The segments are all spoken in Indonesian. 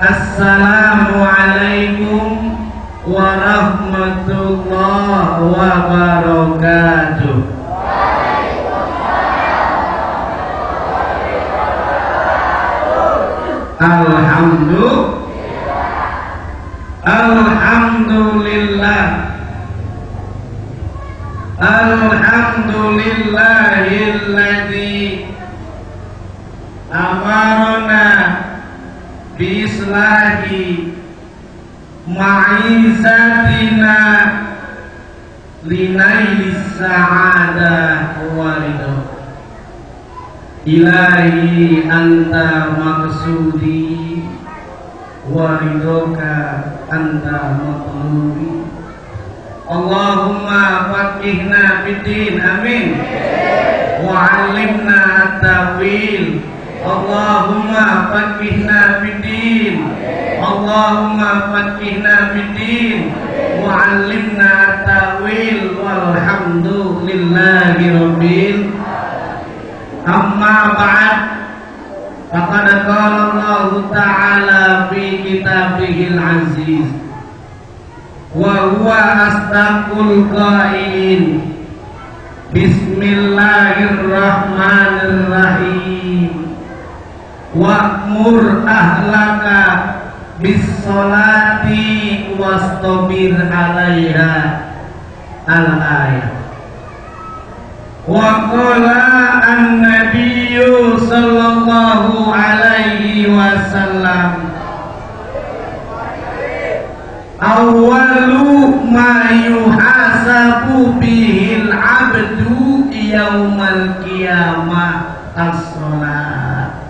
Assalamualaikum warahmatullahi wabarakatuh. Alhamdulillah. Alhamdulillahilladzi amarna biislahi ma'izatina linailis sa'adah warido. Ilahi anta maksudi waridoka anta matlubi. Allahumma faqihna fiddin, amin. Wa'allimna at-tawil. Allahumma faqihna fiddin. Allahumma faqihna fiddin. Wa'allimna at-tawil. Walhamdulillahi rabbil. Amma ba'd. Faqad qala Allah ta'ala fi kitabihil aziz. Wa huwa asdaqul qailin. Bismillahirrahmanirrahim. Wa'mur ahlaka bis-sholati wastabir 'alaiha. Al-ayat. Wa qala an-nabiyyu sallallahu alaihi wasallam, awwalu ma yuhasabu bihil 'abdu yaumal qiyamah as-shalat.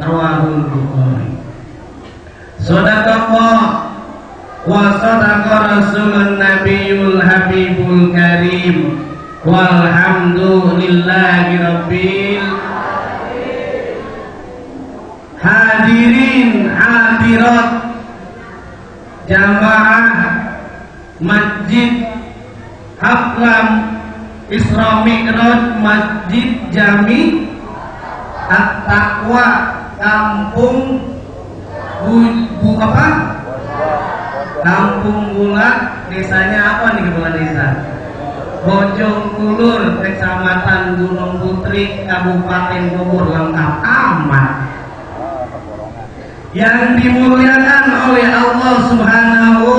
Rawahul Bukhari. Shadaqallah wa sadaqa rasulun nabiyul habibul karim. Walhamdulillahi rabbil. Hadirin hadirat jamaah Masjid Haflam Isra Mi'raj Masjid Jami At-Taqwa Kampung Kampung Bulak. Desanya apa nih kepala desa? Bojong Kulur, Kecamatan Gunung Putri, Kabupaten Bogor. Lengkap amat. Yang dimuliakan oleh Allah Subhanahu,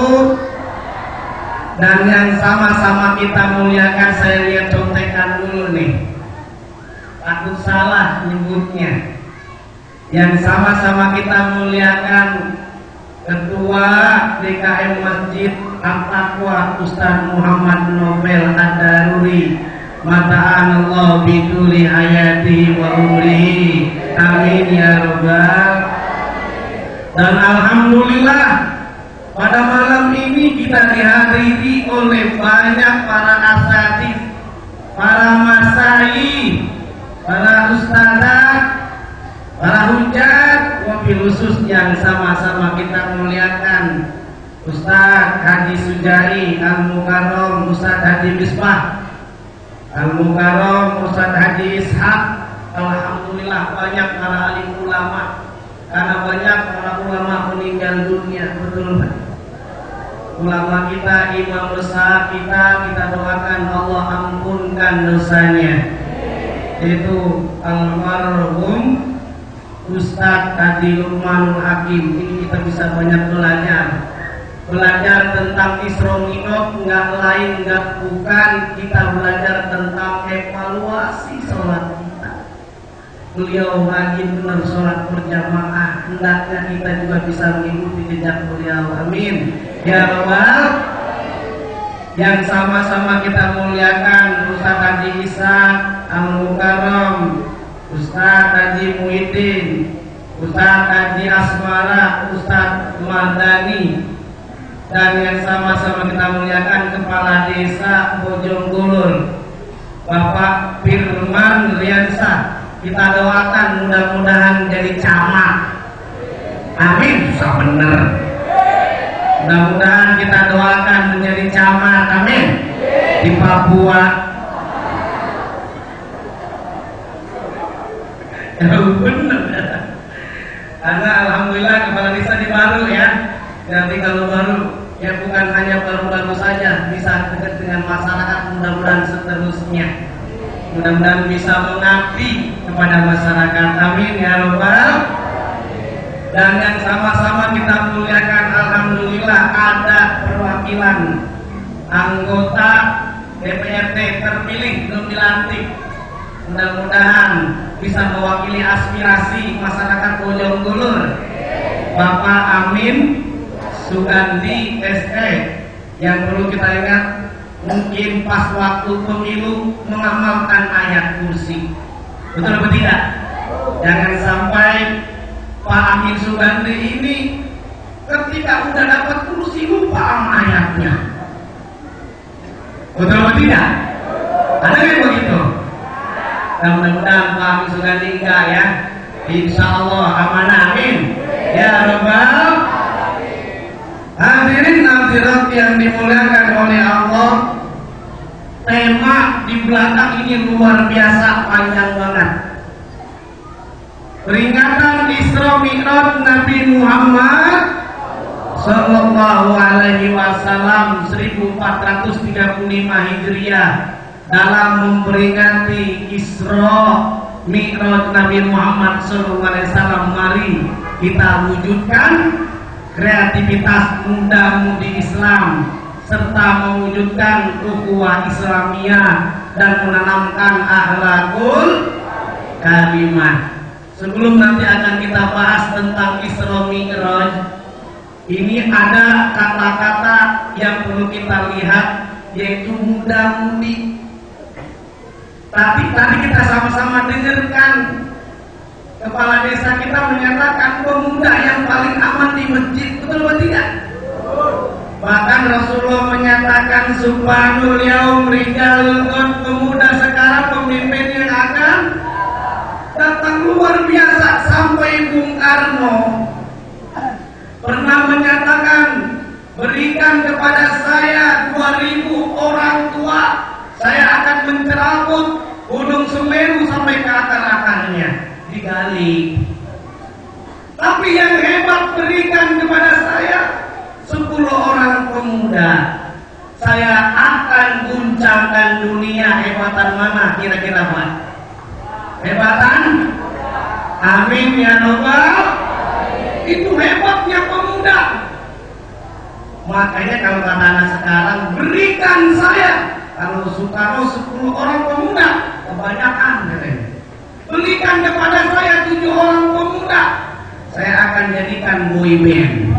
dan yang sama-sama kita muliakan. Saya lihat contekan dulu nih, takut salah nyebutnya. Yang sama-sama kita muliakan Ketua DKM Masjid At-Taqwa Ustaz Muhammad Nobel Ad-Daruri, mata'anallahu biduli hayati wa umrihi, amin ya rabbal. Dan alhamdulillah pada malam ini kita dihadiri oleh banyak para asatidz, para masyayikh, para ustadzah, para hujat, wabil khusus yang sama-sama kita muliakan Ustaz Haji Sujari Al-Mukarram, Ustaz Haji Misbah Al-Mukarram, Ustaz Haji Ishaq. Alhamdulillah banyak para alim ulama, karena banyak para ulama meninggal dunia. Betul Pak? Ulama kita, imam besar kita doakan Allah ampunkan dosanya. Itu almarhum Ustaz Adi Luqmanul Hakim. Ini kita bisa banyak belajar tentang Isra Mi'raj, enggak lain enggak bukan kita belajar tentang evaluasi sholat kita. Beliau rajin benar sholat berjamaah, hendaknya kita juga bisa mengikuti jejak beliau. Amin ya rabbal. Yang sama-sama kita muliakan Ustaz Haji Isa Al-Mukarram, Ustaz Haji Muhyiddin, Ustaz Haji Asmara, Ustaz Mardani, dan yang sama-sama kita muliakan Kepala Desa Bojonggulur Bapak Firman Liansa. Kita doakan mudah-mudahan jadi camat. Amin. Susah bener. Mudah-mudahan kita doakan menjadi camat. Amin. Di Papua. Bener. Karena alhamdulillah mudah-mudahan kepala desa di baru ya. Nanti kalau baru ya bukan hanya baru-baru saja, bisa dekat dengan masyarakat, mudah-mudahan seterusnya. Mudah-mudahan bisa mengabdi kepada masyarakat. Amin ya Rabbal. Dan yang sama-sama kita muliakan, alhamdulillah ada perwakilan anggota DPRD terpilih belum dilantik. Mudah-mudahan bisa mewakili aspirasi masyarakat Bojonggulur. Bapak Amin Sugandi SE, yang perlu kita ingat, mungkin pas waktu pemilu mengamalkan ayat kursi. Betul atau tidak? Jangan sampai Pak Amin Sugandi ini ketika udah dapat kursi lupa sama ayatnya. Betul atau tidak? Ada yang begitu? Nah, mudah-mudahan Pak Amin Sugandi enggak ya. Insya Allah aman, amin ya Rabbal. Hadirin hadirat yang dimuliakan oleh Allah, tema di belakang ini luar biasa panjang banget. Peringatan Isra Mi'raj Nabi Muhammad Sallallahu Alaihi Wasallam 1435 Hijriah. Dalam memperingati Isra Mi'raj Nabi Muhammad Sallallahu Alaihi Wasallam, mari kita wujudkan kreativitas muda-mudi Islam serta mewujudkan ukhuwah Islamiyah dan menanamkan akhlakul karimah. Sebelum nanti akan kita bahas tentang Isra Mi'raj, ini ada kata-kata yang perlu kita lihat, yaitu muda-mudi. Tapi tadi kita sama-sama dengarkan kepala desa kita menyatakan pemuda yang paling aman di masjid. Betul atau tidak? Bahkan Rasulullah menyatakan subhanul yaum rijalun, pemuda sekarang pemimpin yang akan datang luar biasa. Sampai Bung Karno pernah menyatakan, berikan kepada saya 2000 orang tua, saya akan mencerabut Gunung Semeru sampai ke akar-akarnya, digali. Tapi yang hebat, berikan kepada saya 10 orang pemuda, saya akan guncangkan dunia. Hebatan mana kira-kira Pak? Hebatan? Amin ya Rabbal. Itu hebatnya pemuda. Makanya kalau kata anak sekarang, berikan saya, kalau Soekarno 10 orang pemuda, kebanyakan katanya. Berikan kepada saya 7 orang pemuda, saya akan jadikan boyband.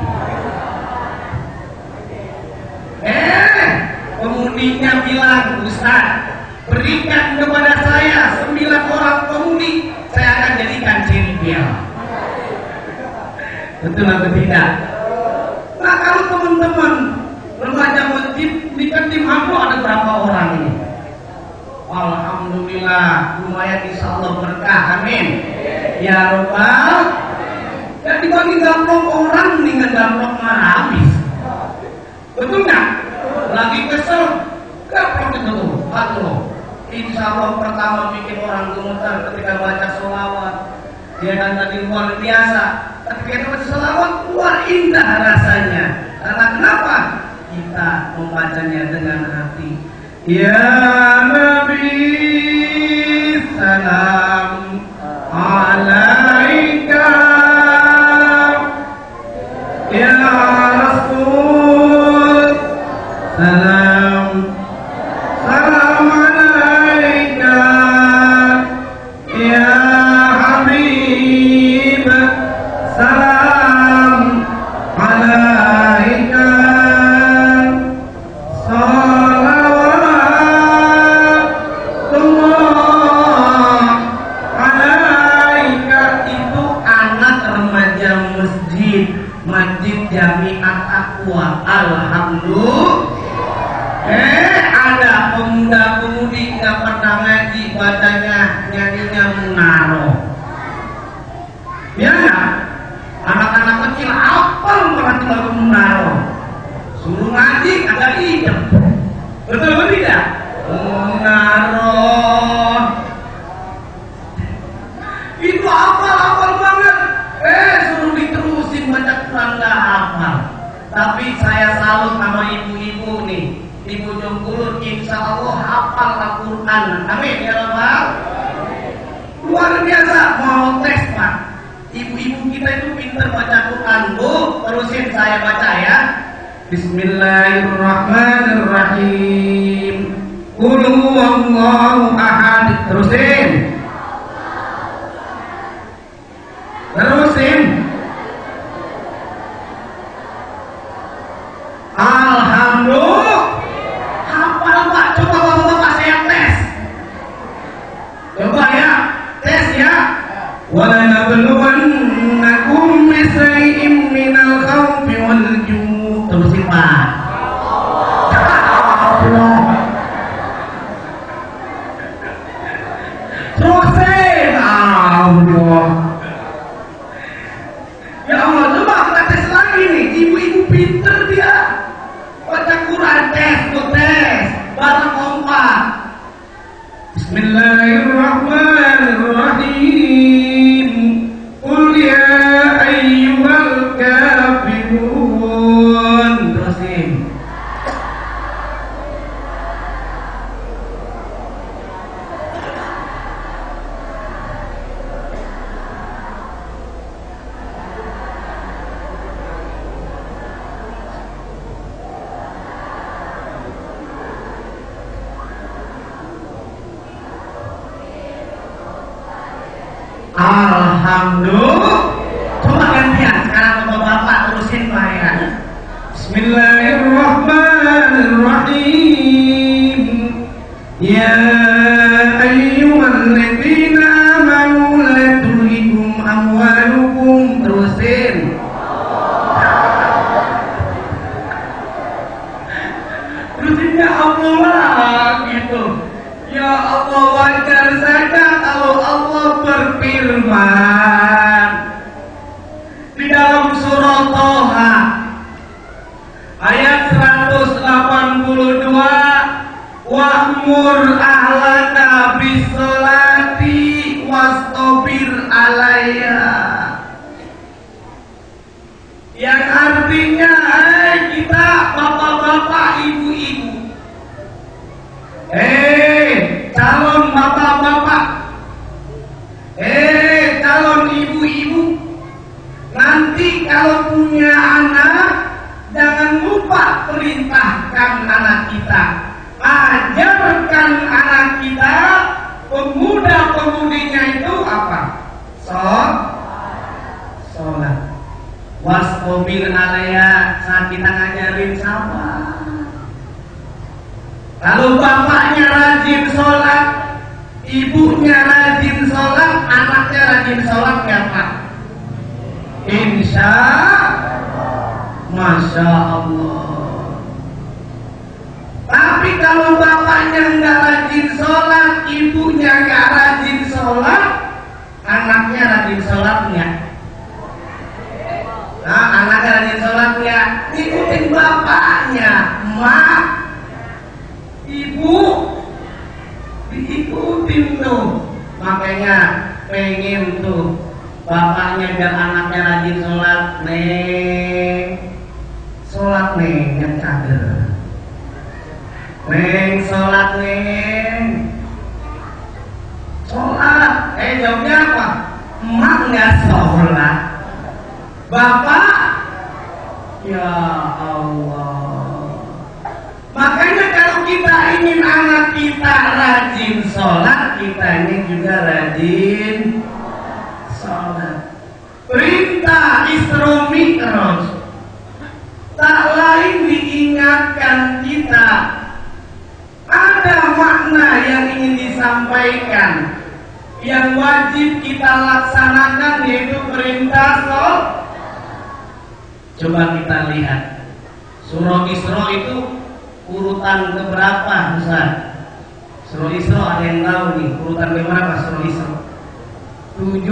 Pemudinya bilang, Ustaz, berikan kepada saya 9 orang pemudi, saya akan jadikan Cherry-Bell. Betul atau tidak? Nah, kalau teman-teman remaja masjid di tim Hambo ada berapa orang ini? Alhamdulillah, lumayan, insya Allah berkah, amin ya Rabbal. Jadi bagi gampang orang dengan gampang marah habis. Betul nggak? Lagi kesel, gampang itu tuh. Insya Allah pertama bikin orang gemetar ketika baca sholawat. Dia kan tadi luar biasa. Ketika baca sholawat, luar indah rasanya. Karena kenapa? Kita membacanya dengan hati. Ya Nabi salam alaika, ya Rasul salam alaika, ya Habib salam alaika. Masjid Jamiat Aqwa. Alhamdulillah. Ada pemuda-pemudi nggak pernah ngaji, bacanya nyanyinya Munaro. Ya nggak? Anak-anak kecil hafal meracik lagu Munaro. Suruh ngaji agak idem. Betul atau tidak? Munaro. Itu hafal banget. Suruh diterusin nggak hafal. Tapi saya salut sama ibu-ibu nih. Ibu Jongkulur insya Allah hafal Al-Quran. Amin ya Rabbal. Luar biasa. Mau tes Pak. Ibu-ibu kita itu pintar baca Quran. Bu, terusin saya baca ya. Bismillahirrahmanirrahim. Qul huwallahu ahad. Terusin. Terusin. Alhamdulillah. Hafal Pak. Coba Bapak saya tes. Coba ya. Tes ya. Wala nabluwannakum bisay'in minal khawfi wal ju'. Terusin Pak. Terusin. Allah. Ya Allah, coba kita tes lagi nih. Ibu-ibu pinter dia. Baca Quran tes, bareng kompak. Bismillahirrahmanirrahim. Qul ya ayyuhal kafirun. Terusin. Alhamdulillah. Coba gantian sekarang Bapak terusin Pak ya. Bismillahirrahmanirrahim. Ya ayyuhalladzina amanu la tulhikum amwalukum. Terusin. Terusin ya Allah gitu. Ya Allah, wajar saja kalau Allah berfirman di dalam surah Thaha ayat 182, wa'mur ahlaka bis-sholati wastabir 'alaiha. Yang artinya kita bapak-bapak, ibu-ibu, calon bapak-bapak, calon ibu-ibu, nanti kalau punya anak jangan lupa perintahkan anak kita, ajarkan anak kita, pemuda-pemudinya itu apa? Sholat. Wasqobir alaiha, saat kita ngajarin sabar. Kalau bapaknya rajin sholat, ibunya rajin sholat, anaknya rajin sholat ya Pak? Insya Masya Allah. Tapi kalau bapaknya nggak rajin sholat, ibunya nggak rajin sholat, anaknya rajin sholatnya. Nah, anaknya rajin sholatnya, ikutin bapaknya, mak, ibu, diikutin tuh. Makanya pengen tuh bapaknya biar anaknya rajin sholat, sholat yang cager, sholat sholat. Jawabnya apa? Emak nggak sholat, bapak, ya Allah. Makanya kalau kita ingin anak kita rajin sholat, kita ini juga rajin sholat. Perintah Isra Mi'raj tak lain diingatkan kita, ada makna yang ingin disampaikan, yang wajib kita laksanakan, yaitu perintah sholat. Coba kita lihat surah Isra itu urutan keberapa Ustaz? Surah Isra ada yang tahu nih urutan keberapa surah Isra? 7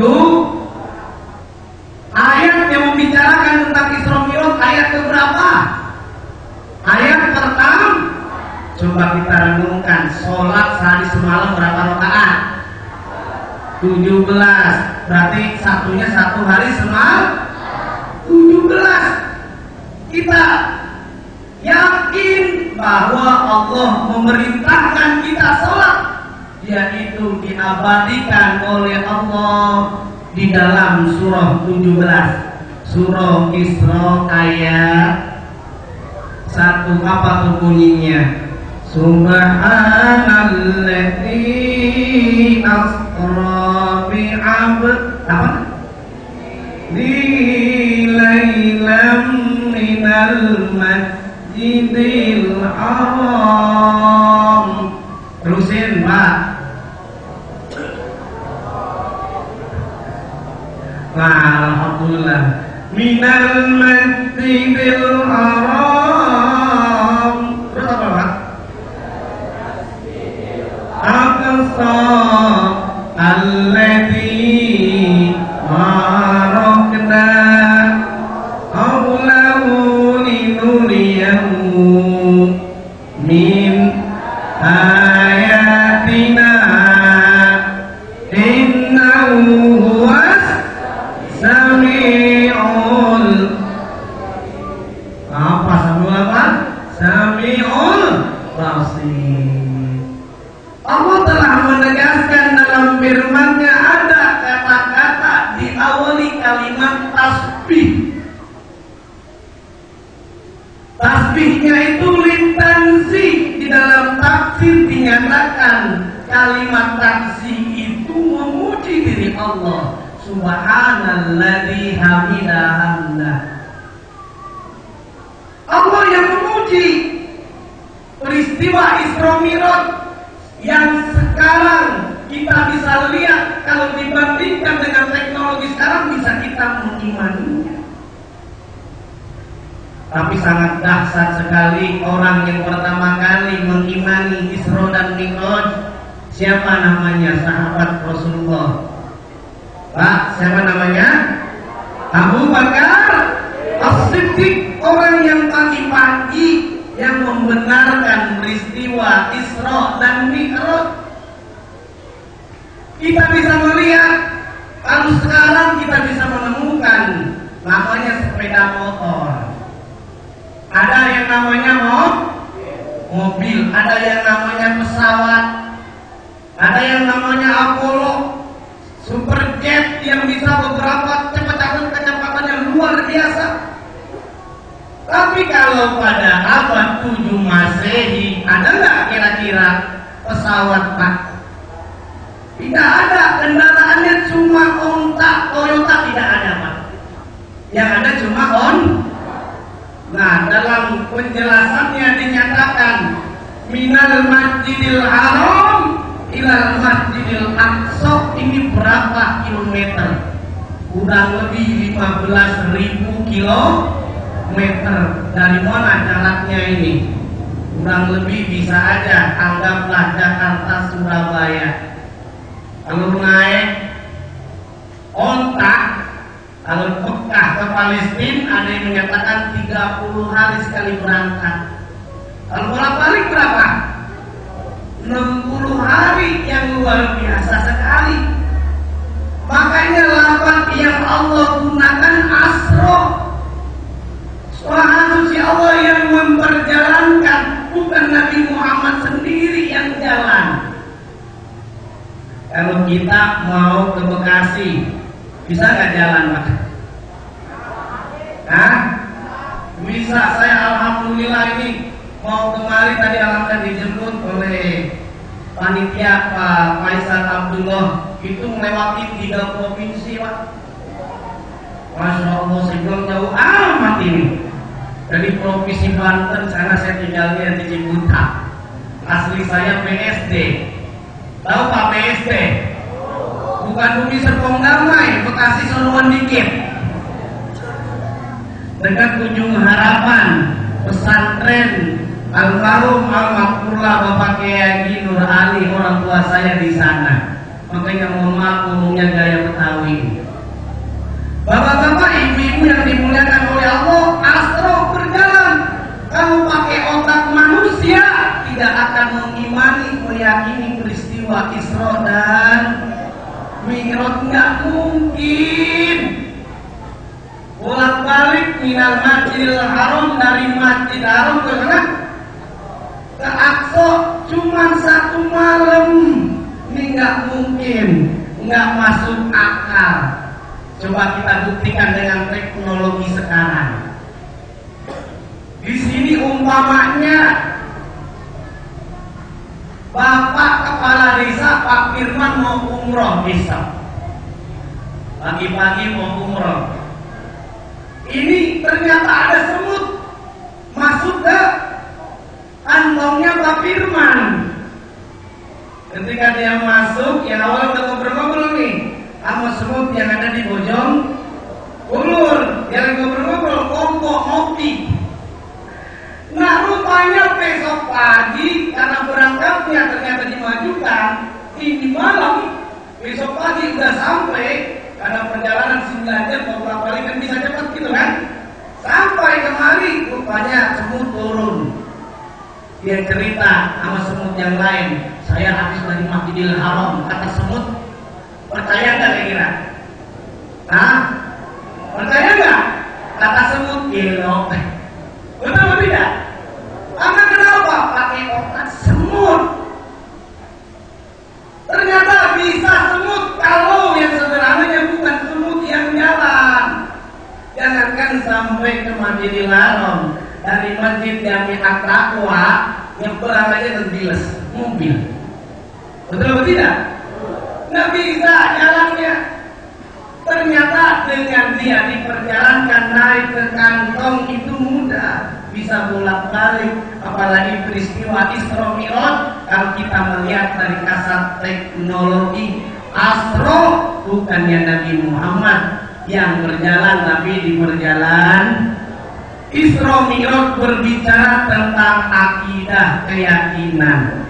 ayat yang membicarakan tentang Isra Mi'raj. Ayat keberapa? Ayat pertama. Coba kita renungkan, sholat sehari semalam berapa rakaat? 17. Berarti satunya satu hari semalam 17. kita yakin bahwa Allah memerintahkan kita sholat, yaitu diabadikan oleh Allah di dalam surah 17, surah Isra ayat 1. Apa tuh bunyinya? Subhanalladzi asra bi'abdihi laylan minal masjidil haram. Terusin, Pak. Alhamdulillah. Minal masjidil haram. Terus apa, Pak? Aqsa alladzi barakna hawlahu linuriyahu min ayatina innahu huwas sami'ul basir. Allah telah menegaskan dalam firman-Nya ada kata-kata diawali kalimat tasbih. Tasbihnya itu litanzi. Di dalam tafsir dinyatakan kalimat tasbih itu memuji diri Allah. Subhanalladzi hamidahamdah. Allah yang memuji. Peristiwa Isra Mi'raj yang sekarang kita bisa lihat, kalau dibandingkan dengan teknologi sekarang bisa kita mengimaninya. Tapi sangat dahsyat sekali orang yang pertama kali mengimani Isra dan Mi'raj. Siapa namanya? Sahabat Rasulullah. Pak, siapa namanya? Abu Bakar As-Siddiq, orang yang pagi-pagi yang membenarkan peristiwa Isra dan Mi'raj. Kita bisa melihat, kalau sekarang kita bisa menemukan namanya sepeda motor, ada yang namanya mobil, ada yang namanya pesawat, ada yang namanya Apollo, superjet yang bisa beberapa kecepatan yang luar biasa. Tapi kalau pada abad 7 Masehi ada nggak kira-kira pesawat, Pak? Tidak ada, kendaraannya cuma onta, Toyota tidak ada, Pak. Yang ada cuma Nah, dalam penjelasannya dinyatakan minal masjidil haram ilal masjidil aqsa, ini berapa kilometer? Kurang lebih 15.000 kilometer. Dari mana jaraknya ini? Kurang lebih bisa aja anggaplah Jakarta Surabaya. Kalau naik onta, kalau Mekah ke Palestina ada yang menyatakan 30 hari sekali berangkat. Kalau bolak-balik berapa? 60 hari, yang luar biasa sekali. Makanya lafaz yang Allah gunakan asro. Manusia Allah yang memperjalankan, bukan Nabi Muhammad sendiri yang jalan. Kalau kita mau ke Bekasi, bisa nggak jalan, Pak? Hah? Bisa. Saya alhamdulillah ini mau kemari tadi alhamdulillah dijemput oleh panitia Pak Faisal Abdullah. Itu melewati 3 provinsi, Pak. Masya Allah, sebelum jauh amat ini. Dari provinsi Banten, sana saya tinggalnya di Ciputat. Asli saya PSD. Tahu Pak PSD? Bukan Bumi Serpong Damai, Bekasi Soloan dikit. Dekat Ujung Harapan, pesantren Al-Farum Al-Makfurlah Bapak Kiai Nur Ali, orang tua saya di sana. Makanya mohon maaf ngomongnya gaya Betawi. Bapak-bapak, ibu-ibu yang dimuliakan oleh Allah, astro berjalan. Kamu pakai otak manusia tidak akan mengimani, meyakini peristiwa Isra dan Mi'raj, nggak mungkin. bolak-balik minal Masjidil Haram, dari Masjid Haram ke mana? Ke Aqsa, cuma 1 malam. Ini nggak mungkin, nggak masuk akal. Coba kita buktikan dengan teknologi sekarang. Di sini umpamanya Bapak Kepala Desa Pak Firman mau umroh besok, pagi-pagi mau umroh. Ini ternyata ada semut masuk ke kantongnya Pak Firman. Ketika dia masuk, yang awal udah ngobrol-ngobrol nih sama semut yang ada di Bojong Ulur, yang ngobrol-ngobrol, kongkok ngopi. Nah, rupanya besok pagi karena berangkatnya ternyata dimajukan, ini malam, besok pagi udah sampai. Karena perjalanan 9 jam beberapa kali kan bisa cepat gitu kan. Sampai kemari rupanya semut turun. Dia cerita sama semut yang lain, saya habis dari Masjidil Haram. Kata semut, percaya nggak kira-kira? Hah? Percaya nggak? Kata semut, gelo. Betul atau tidak? Karena kenapa? Pakai otak semut. Ternyata bisa semut kalau yang sederhananya bukan semut yang jalan. Jangankan sampai ke Masjidil Haram, dari Masjid Jami At-Taqwa nyebrang aja terbilas mobil. Betul atau tidak? Nggak bisa jalannya. Ternyata dengan dia diperjalankan naik ke kantong itu mudah, bisa bolak-balik. Apalagi peristiwa Isra Mi'raj, kalau kita melihat dari kasat teknologi, Astro bukannya Nabi Muhammad yang berjalan, tapi di perjalanan Isra Mi'raj berbicara tentang akidah, keyakinan.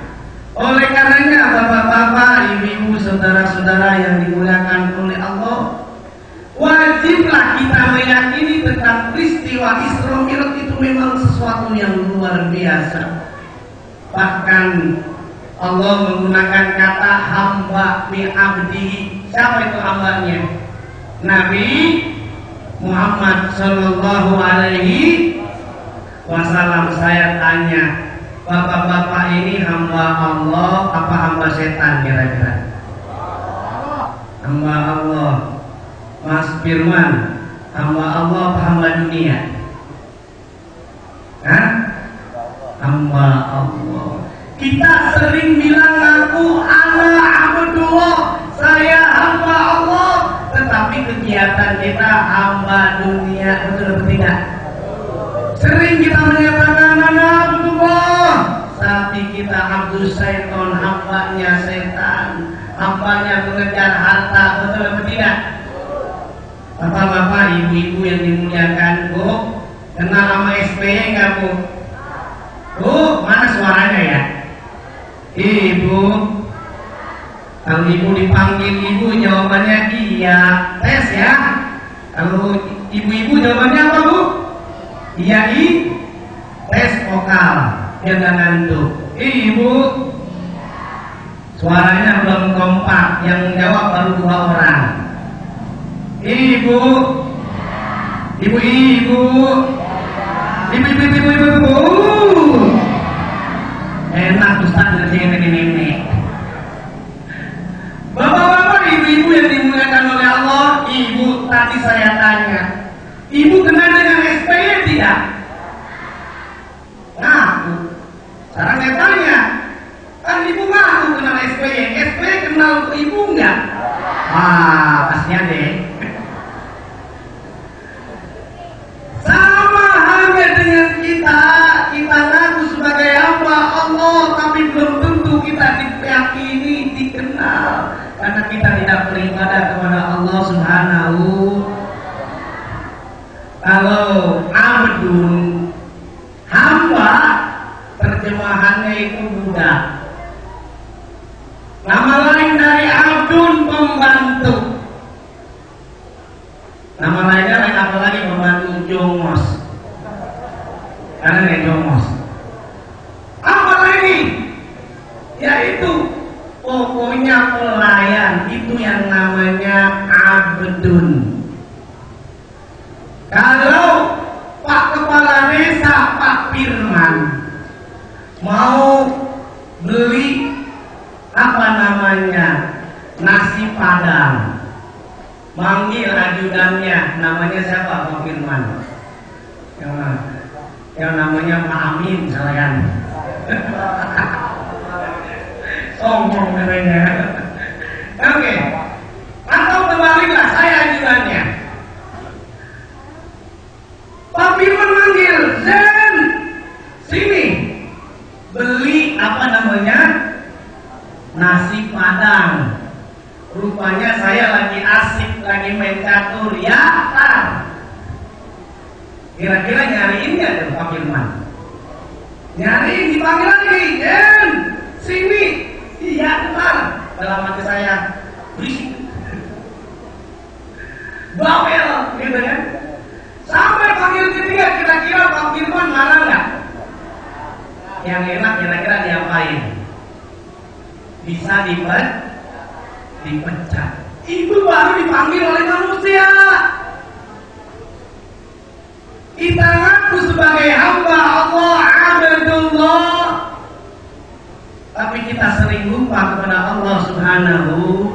Oleh karenanya bapak-bapak, ibu-ibu, saudara-saudara yang dimuliakan oleh Allah, wajiblah kita meyakini tentang peristiwa Isra Mi'raj itu memang sesuatu yang luar biasa. Bahkan Allah menggunakan kata hamba bi abdihi. Siapa itu hambanya? Nabi Muhammad sallallahu alaihi wasallam. Saya tanya, bapak-bapak ini hamba Allah apa hamba setan kira-kira? Hamba Allah. Mas Firman, hamba Allah apa hamba dunia? Hah? Hamba Allah. Kita sering bilang aku ana abdullah, saya hamba Allah, tetapi kegiatan kita hamba dunia. Betul atau tidak? Sering kita menyatakan ana abdullah, tapi kita abdul syaitan, hambanya setan, hambanya mengejar harta. Betul atau tidak? Bapak-bapak, ibu-ibu yang dimuliakan, Bu, kenal sama SBY nggak, Bu? Bu, mana suaranya ya? Ibu, kalau ibu dipanggil ibu, jawabannya iya. Tes ya. Kalau ibu-ibu jawabannya apa, Bu? Iya, tes vokal, jangan ngantuk. Ibu, suaranya belum kompak, yang jawab baru 2 orang. Ibu, enak Ustaz ngerjain nenek. Bapak-bapak, ibu-ibu yang dimuliakan oleh Allah, ibu tadi saya tanya, ibu kenal dengan SPY tidak? Ngaku. Sekarang saya tanya, kan ibu ngaku kenal SPY, SPY kenal ibu enggak? Kasihan deh. Sama halnya dengan kita ngaku sebagai hamba Allah, tapi belum tentu kita diyakini, dikenal, karena kita tidak beribadah kepada Allah Subhanahu. Kalau abdun, hamba, terjemahannya itu mudah. Nama lain dari abdun, pembantu. Nama lainnya apa lagi? Pembantu jongos. Karena dia jongos. Apa lagi? Yaitu pokoknya pelayan, itu yang namanya abdun. Padang. Manggil ajudannya, namanya siapa? Pak Firman. Yang namanya Pak Amin sekalian. Sombong katanya. Oke. Atau terbaliklah, saya ajudannya. Pak Firman manggil, Zen, sini. Beli apa namanya? Nasi Padang. Rupanya saya lagi asik, lagi main catur, ya Tar. Kira-kira nyariin gak tuh Pak Firman? Nyariin, dipanggil lagi, Jen, sini. Iya Tar. Dalam hati saya, berisik, bawel, gitu kan. Sampai panggil ketiga, kira-kira Pak Firman marah gak? Yang enak kira-kira diapain? Bisa dipecat. Itu baru dipanggil oleh manusia. Kita ngaku sebagai hamba Allah, abdullah, tapi kita sering lupa kepada Allah Subhanahu.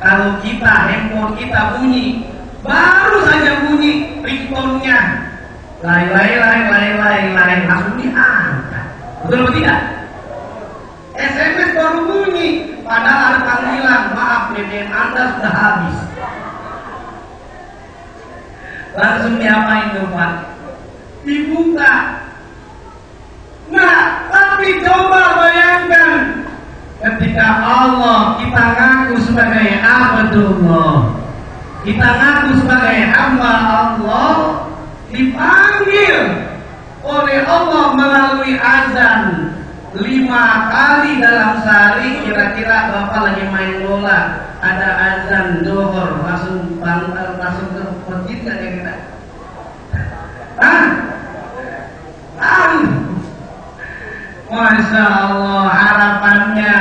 Kalau kita handphone kita bunyi, baru saja bunyi ringtone-nya, lai langsung diangkat. Betul atau tidak? SMS baru bunyi, padahal ada panggilan, maaf BBM Anda sudah habis. Langsung diapain tuh Pak? Dibuka. Nah, tapi coba bayangkan ketika Allah kita ngaku sebagai abdullah, kita ngaku sebagai hamba Allah, dipanggil oleh Allah melalui azan 5 kali dalam sehari. Kira-kira Bapak lagi main bola, ada azan zuhur, langsung bantal, langsung ke masjid gak kira-kira? Masya Allah harapannya.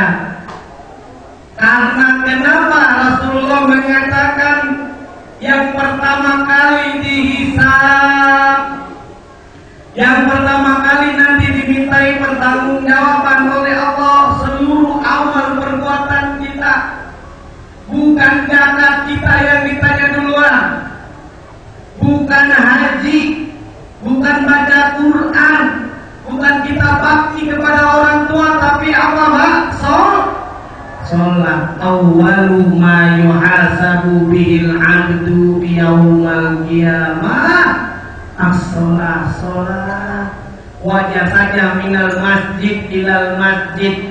Karena kenapa Rasulullah menyatakan yang pertama kali dihisab, yang pertama kali nanti dimintai pertanggungjawaban oleh Allah seluruh amal perbuatan kita, bukan zakat kita yang ditanya duluan, bukan haji, bukan baca Quran, bukan kita bakti kepada orang tua, tapi apa Pak? Sholat. Awwalu ma yuhasabu bihil abdu yaumal qiyamah as-sholat. Sholat. Wajar saja minal masjid ilal masjid.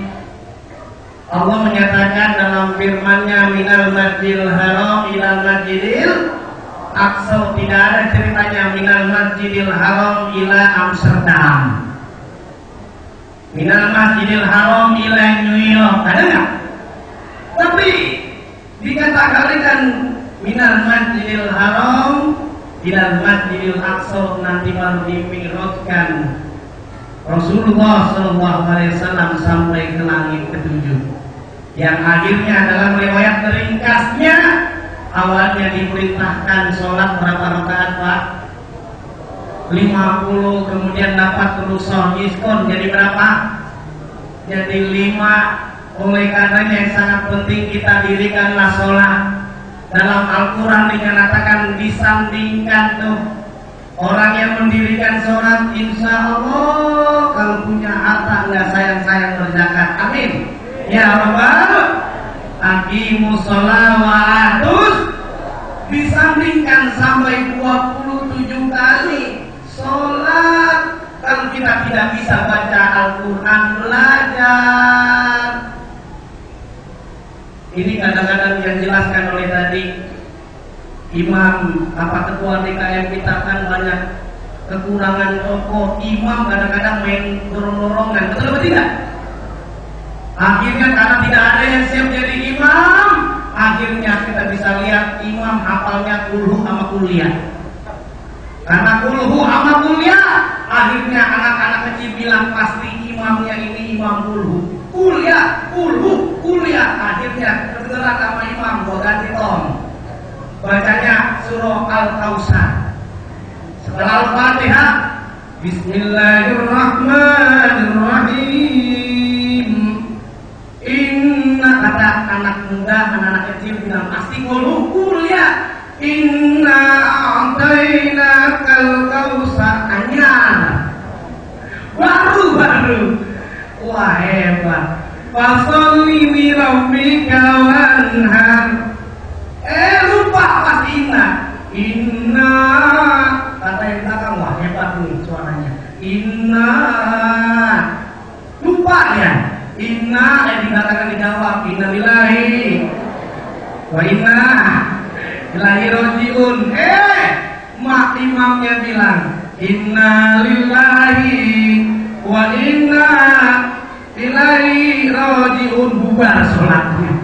Allah menyatakan dalam firman-Nya minal masjidil haram ilal masjidil aqsa. Tidak ada ceritanya minal masjidil haram ila Amsterdam, minal masjidil haram ila New York. Ada nggak? Tapi dikatakan minal masjidil haram ilal masjidil aqsa, nanti baru dimi'rajkan Rasulullah SAW sampai ke langit ke-7. Yang akhirnya dalam riwayat ringkasnya, awalnya diperintahkan sholat berapa rakaat Pak? 50, kemudian dapat rusuh diskon jadi berapa? Jadi 5. Oleh karenanya yang sangat penting kita dirikanlah sholat. Dalam Al-Quran dinyatakan disandingkan tuh orang yang mendirikan sholat, insya Allah kalau punya harta nggak sayang-sayang berzakat. Amin ya Rabbal aqimus sholat wa atuz, disandingkan sampai 27 kali sholat. Kalau kita tidak bisa baca Al-Quran, belajar. Ini kadang-kadang yang dijelaskan oleh tadi imam, ketua DKM kita kan banyak kekurangan tokoh. Imam kadang-kadang main dorong-dorongan, betul atau tidak? Akhirnya karena tidak ada yang siap jadi imam, akhirnya kita bisa lihat imam hafalnya kulhu sama kuliah. Karena kulhu sama kuliah, akhirnya anak-anak kecil bilang pasti imamnya ini imam kulhu. Kuliah, akhirnya kebetulan sama imam gua ganti tong. Bacanya surah Al-Kausar. Setelah Al-Fatihah, Bismillahirrahmanirrahim. Inna, kata anak muda, anak-anak kecil bilang pasti kulukul ya. Inna a'tainakal kautsar, anyar. Baru. Wah hebat. Fasholli li rabbika wanhar. Lupa pas ingat. Inna, kata yang belakang, wah hebat nih suaranya. Inna, lupa ya. Inna dikatakan dijawab. Inna lillahi wa inna ilaihi rajiun. Mak imamnya bilang inna lillahi wa inna ilaihi rajiun, bubar sholatnya.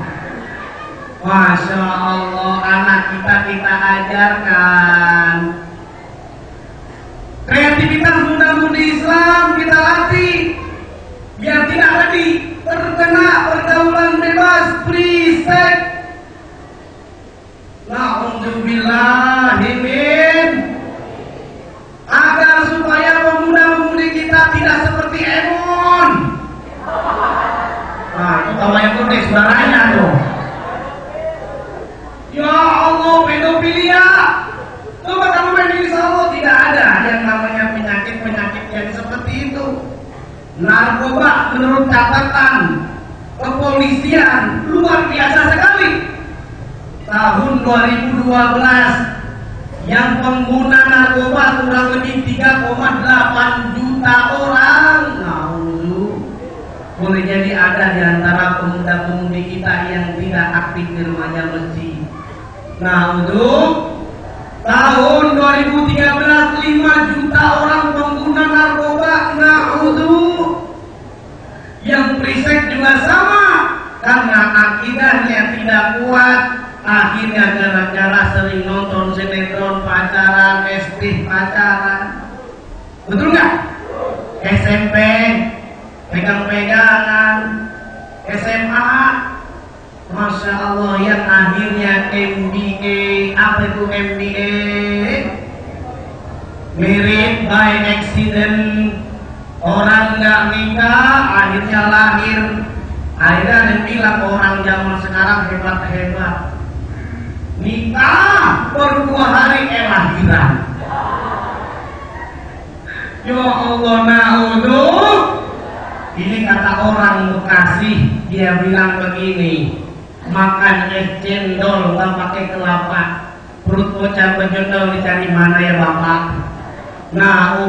Masya Allah, anak kita ajarkan kreativitas muda-mudi Islam, kita latih biar tidak lagi terkena pergaulan bebas, free sex. Na'udzubillahi min, agar supaya pemuda-pemudi kita tidak seperti Emon. Nah, itu tahu yang penting saudaranya tuh. Ya Allah, pedofilia. Coba kamu main di Allah, tidak ada yang namanya penyakit-penyakit yang seperti itu. Narkoba menurut catatan kepolisian luar biasa sekali. Tahun 2012 yang pengguna narkoba kurang lebih 3,8 juta orang. Boleh jadi ada di antara pemuda-pemudi kita yang tidak aktif di remaja masjid. Nah, untuk tahun 2013 5 juta orang pengguna narkoba. Nah, untuk yang berisik juga sama, karena akidahnya tidak kuat. Akhirnya gara-gara sering nonton sinetron pacaran, SD pacaran. Betul nggak? SMP pegang-pegangan, SMA, Masya Allah, yang akhirnya MBA. Apa itu MBA? Married by accident. Orang nggak nikah, akhirnya lahir. Akhirnya ada yang bilang orang zaman sekarang hebat-hebat. Nikah baru 2 hari lahiran. Ya Allah, na'udzubillah. Ini kata orang Bekasi, dia bilang begini, makan es cendol nggak pakai kelapa, perut bocah bejondol dicari mana ya bapak? Nah,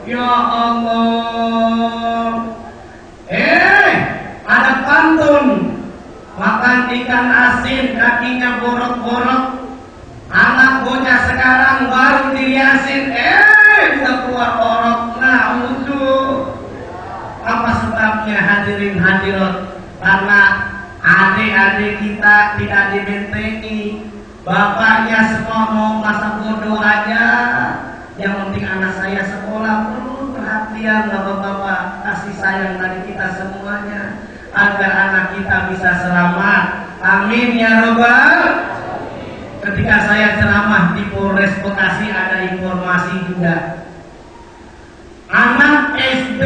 ya Allah, ada pantun, makan ikan asin kakinya borok-borok, anak bocah sekarang baru diriasin, udah keluar orok. Nah, apa sebabnya hadirin hadirat? Karena adik-adik kita tidak dibentengi. Bapaknya semua mau masa bodoh aja. Yang penting anak saya sekolah, perlu perhatian bapak-bapak, kasih sayang dari kita semuanya, agar anak kita bisa selamat. Amin ya robbal. Ketika saya ceramah di Polres Bekasi ada informasi juga. Anak SD,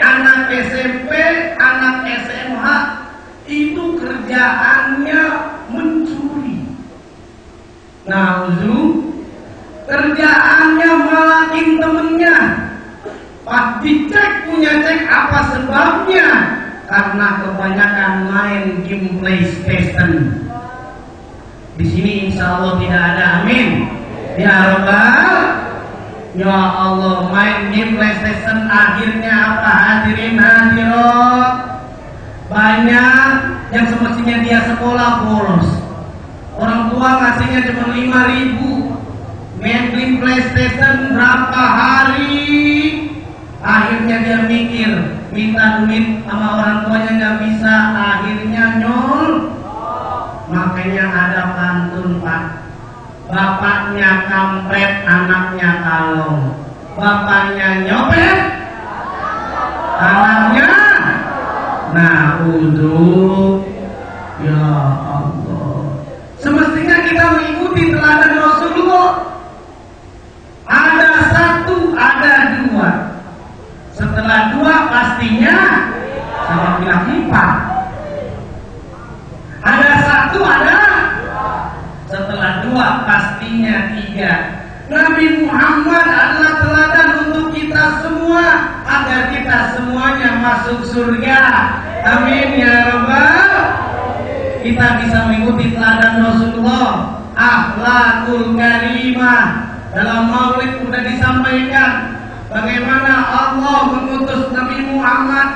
anak SMP, anak SMH itu kerjaannya mencuri. Nah, kerjaannya malakin temennya. Pas dicek punya cek apa sebabnya? Karena kebanyakan main game PlayStation. Di sini insya Allah tidak ada, amin. Ya Rabbal. Ya Allah, main game PlayStation akhirnya apa hadirin hadirat? Banyak yang semestinya dia sekolah bolos. Orang tua ngasihnya cuma 5.000. Main game PlayStation berapa hari? Akhirnya dia mikir, minta duit sama orang tuanya nggak bisa, akhirnya nyol. Makanya ada pantun, Pak. Bapaknya kampret, anaknya kalong. Bapaknya nyopet, anaknya na'udzu. Ya Allah, semestinya kita mengikuti teladan Rasulullah. Ada 1, ada 2. Setelah 2 pastinya sama bilang 4. artinya 3. Nabi Muhammad adalah teladan untuk kita semua agar kita semuanya masuk surga. Amin ya rabbal. Kita bisa mengikuti teladan Rasulullah, akhlakul karimah. Dalam maulid sudah disampaikan bagaimana Allah mengutus Nabi Muhammad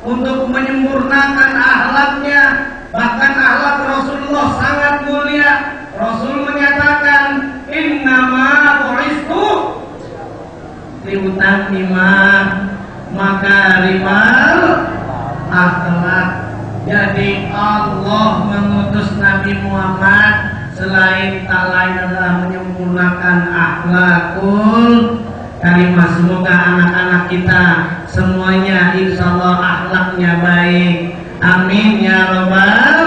untuk menyempurnakan akhlaknya. Bahkan akhlak Rasulullah sangat mulia. Rasul menyatakan, innama bu'istu liutammima makarimal akhlak. Jadi Allah mengutus Nabi Muhammad selain tak lain adalah menyempurnakan akhlakul karimah. Semoga anak-anak kita semuanya insya Allah akhlaknya baik. Amin ya rabbal.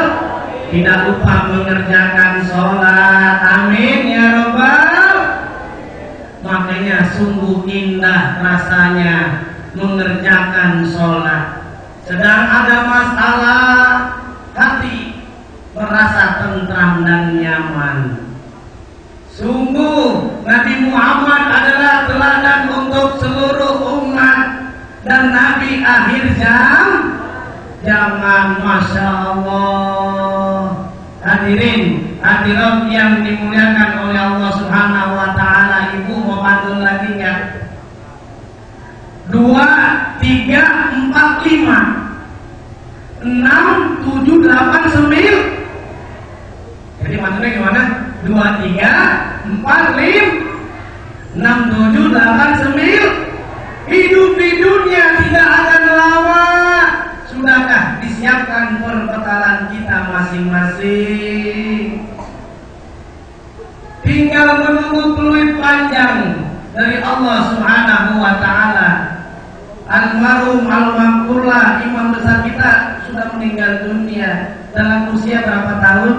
Tidak lupa mengerjakan sholat. Amin ya rabbal. Makanya sungguh indah rasanya mengerjakan sholat. Sedang ada masalah, hati merasa tentram dan nyaman. Sungguh Nabi Muhammad adalah teladan untuk seluruh umat dan Nabi akhir zaman. Masya Allah. Hadirin hadirat yang dimuliakan oleh Allah Subhanahu wa ta'ala. Ibu mau pantun lagi ya? 2, 3, 4, 5 6, 7, 8, 9. Jadi maksudnya gimana? 2, 3, 4, 5 6, 7, 8, 9. Hidup di dunia tidak akan lama. Sudahkah disiapkan perbekalan kita masing-masing? Tinggal menunggu peluit panjang dari Allah Subhanahu wa ta'ala. Almarhum almarhumlah imam besar kita sudah meninggal dunia dalam usia berapa tahun?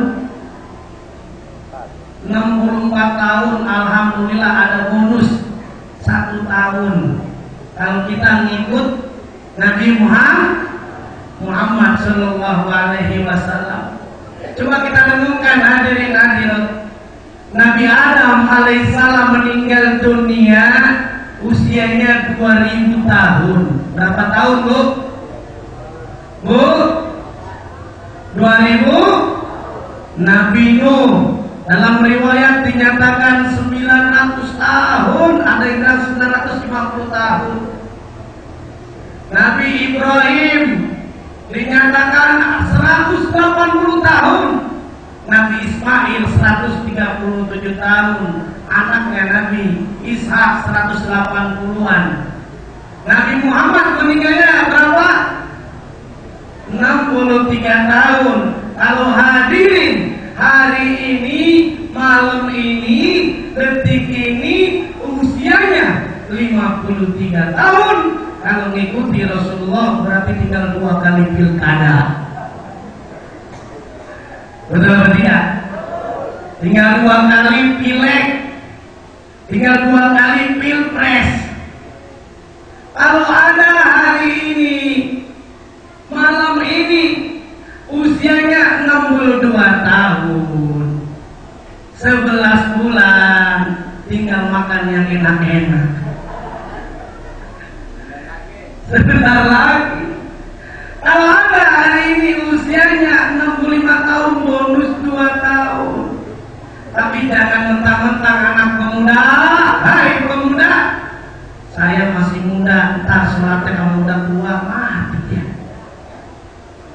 64 tahun. Alhamdulillah ada bonus 1 tahun kalau kita ngikut Nabi Muhammad Sallallahu Alaihi Wasallam. Coba kita renungkan hadirin hadirat. Nabi Adam alaihissalam meninggal dunia usianya 2000 tahun. Berapa tahun Bu? 2000. Nabi Nuh dalam riwayat dinyatakan 900 tahun, ada yang bilang 950 tahun. Nabi Ibrahim dinyatakan 180 tahun. Nabi Ismail 137 tahun. Anaknya Nabi Ishak 180-an. Nabi Muhammad meninggalnya berapa? 63 tahun. Kalau hadirin hari ini, malam ini, detik ini usianya 53 tahun. Kalau mengikuti Rasulullah berarti tinggal 2 kali pilkada. Betul atau tidak? Tinggal 2 kali pileg, tinggal 2 kali pilpres. Kalau ada hari ini, malam ini, usianya 62 tahun, 11 bulan, tinggal makan yang enak-enak. Sebentar lagi. Kalau ada hari ini usianya 65 tahun, bonus 2 tahun. Tapi jangan mentang-mentang anak pemuda. Hai pemuda, saya masih muda, entar suratnya kamu udah tua, mati ya.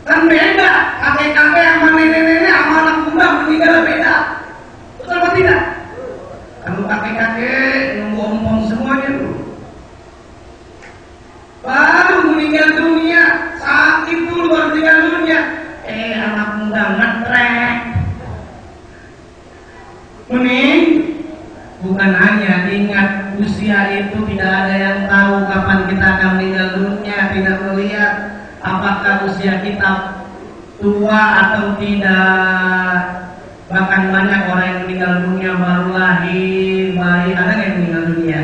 Kan beda, kakek-kakek sama nenek-nenek sama anak muda meninggal beda. Betul atau tidak? Kalau kakek-kakek nunggu ompong semuanya dulu, baru meninggal dunia, sakit dulu baru meninggal dunia. Anak muda ngetrek. Mending bukan hanya ingat usia itu, tidak ada yang tahu kapan kita akan meninggal dunia, tidak melihat apakah usia kita tua atau tidak. Bahkan banyak orang yang meninggal dunia baru lahir bayi. Ada yang meninggal dunia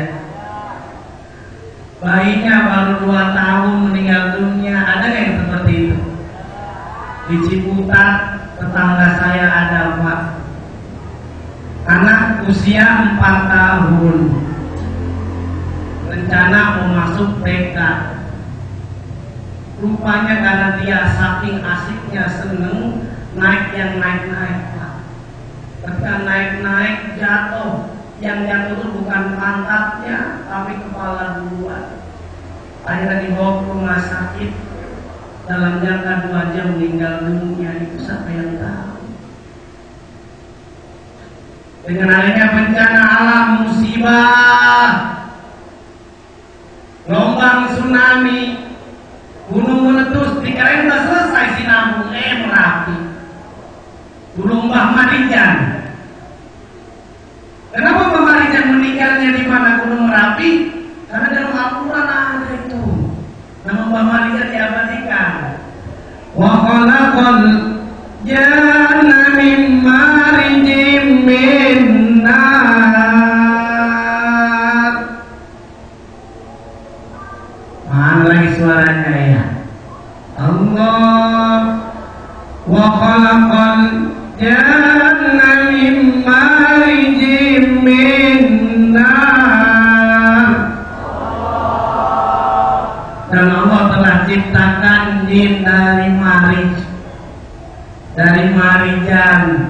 bayinya baru 2 tahun meninggal dunia. Ada yang seperti itu? Di Ciputat tetangga saya ada Pak, anak usia 4 tahun, rencana mau masuk TK. Rupanya karena dia saking asiknya seneng naik yang naik-naik, Pak. Ketika naik-naik jatuh, yang jatuh itu bukan pantatnya tapi kepala duluan. Akhirnya dibawa ke rumah sakit, dalam jangka 2 jam meninggal dunia. Itu siapa yang tahu? Dengan adanya bencana alam, musibah, gelombang tsunami, gunung meletus, dikirain udah selesai Sinabung, Merapi. Gunung Mbah Marijan. Kenapa Mbah Marijan meninggalnya di mana? Gunung Merapi? Karena dalam Al-Quran ada itu. Nama Mbah Marijan diabadikan. Wa khalaqal janna min marijim min nar. Mana lagi suaranya ya? Allah. Wa khalaqal janna min marijim min nar. Dan Allah telah ciptakan jin dari marij, dari marijan.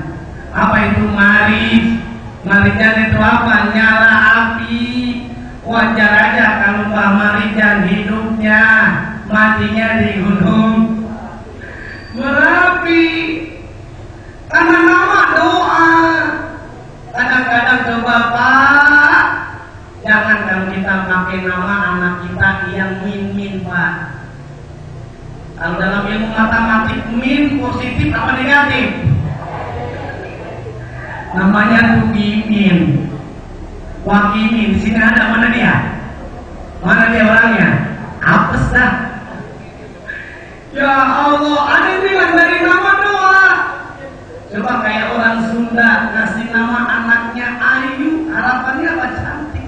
Apa itu marij? Marijan itu apa? Nyala api. Wajar aja kalau Mbah Marijan hidupnya, matinya di gunung Merapi. Karena nama doa. Kadang-kadang coba Pak, jangan kalau kita pakai nama anak kita yang min Pak. Kalau dalam ilmu matematik min positif apa negatif? Namanya Tukimin, Wakimin. Di sini ada, mana dia? Mana dia orangnya? Apes dah. Ya Allah, ada yang bilang dari nama doa. Coba kayak orang Sunda ngasih nama anaknya Ayu, harapannya apa? Cantik.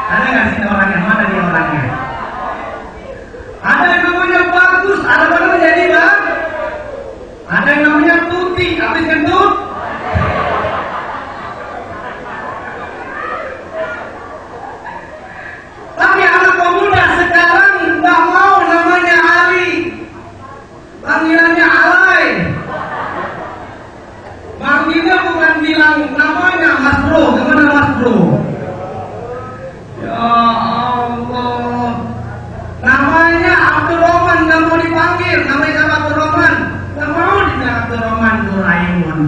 Ada nggak sih orangnya? Mana dia orangnya? Ada yang namanya Bagus, harapannya menjadi bang. Ada yang namanya Tuti, habis kentut. Tapi anak pemuda sekarang nggak mau namanya Ali, panggilannya Alay. Manggilnya bukan bilang namanya Mas Bro, gimana Mas Bro? Ya Allah, namanya Abdurrahman nggak mau dipanggil, namanya siapa? Abdurrahman, nggak mau dibilang Abdurrahman, Doraemon.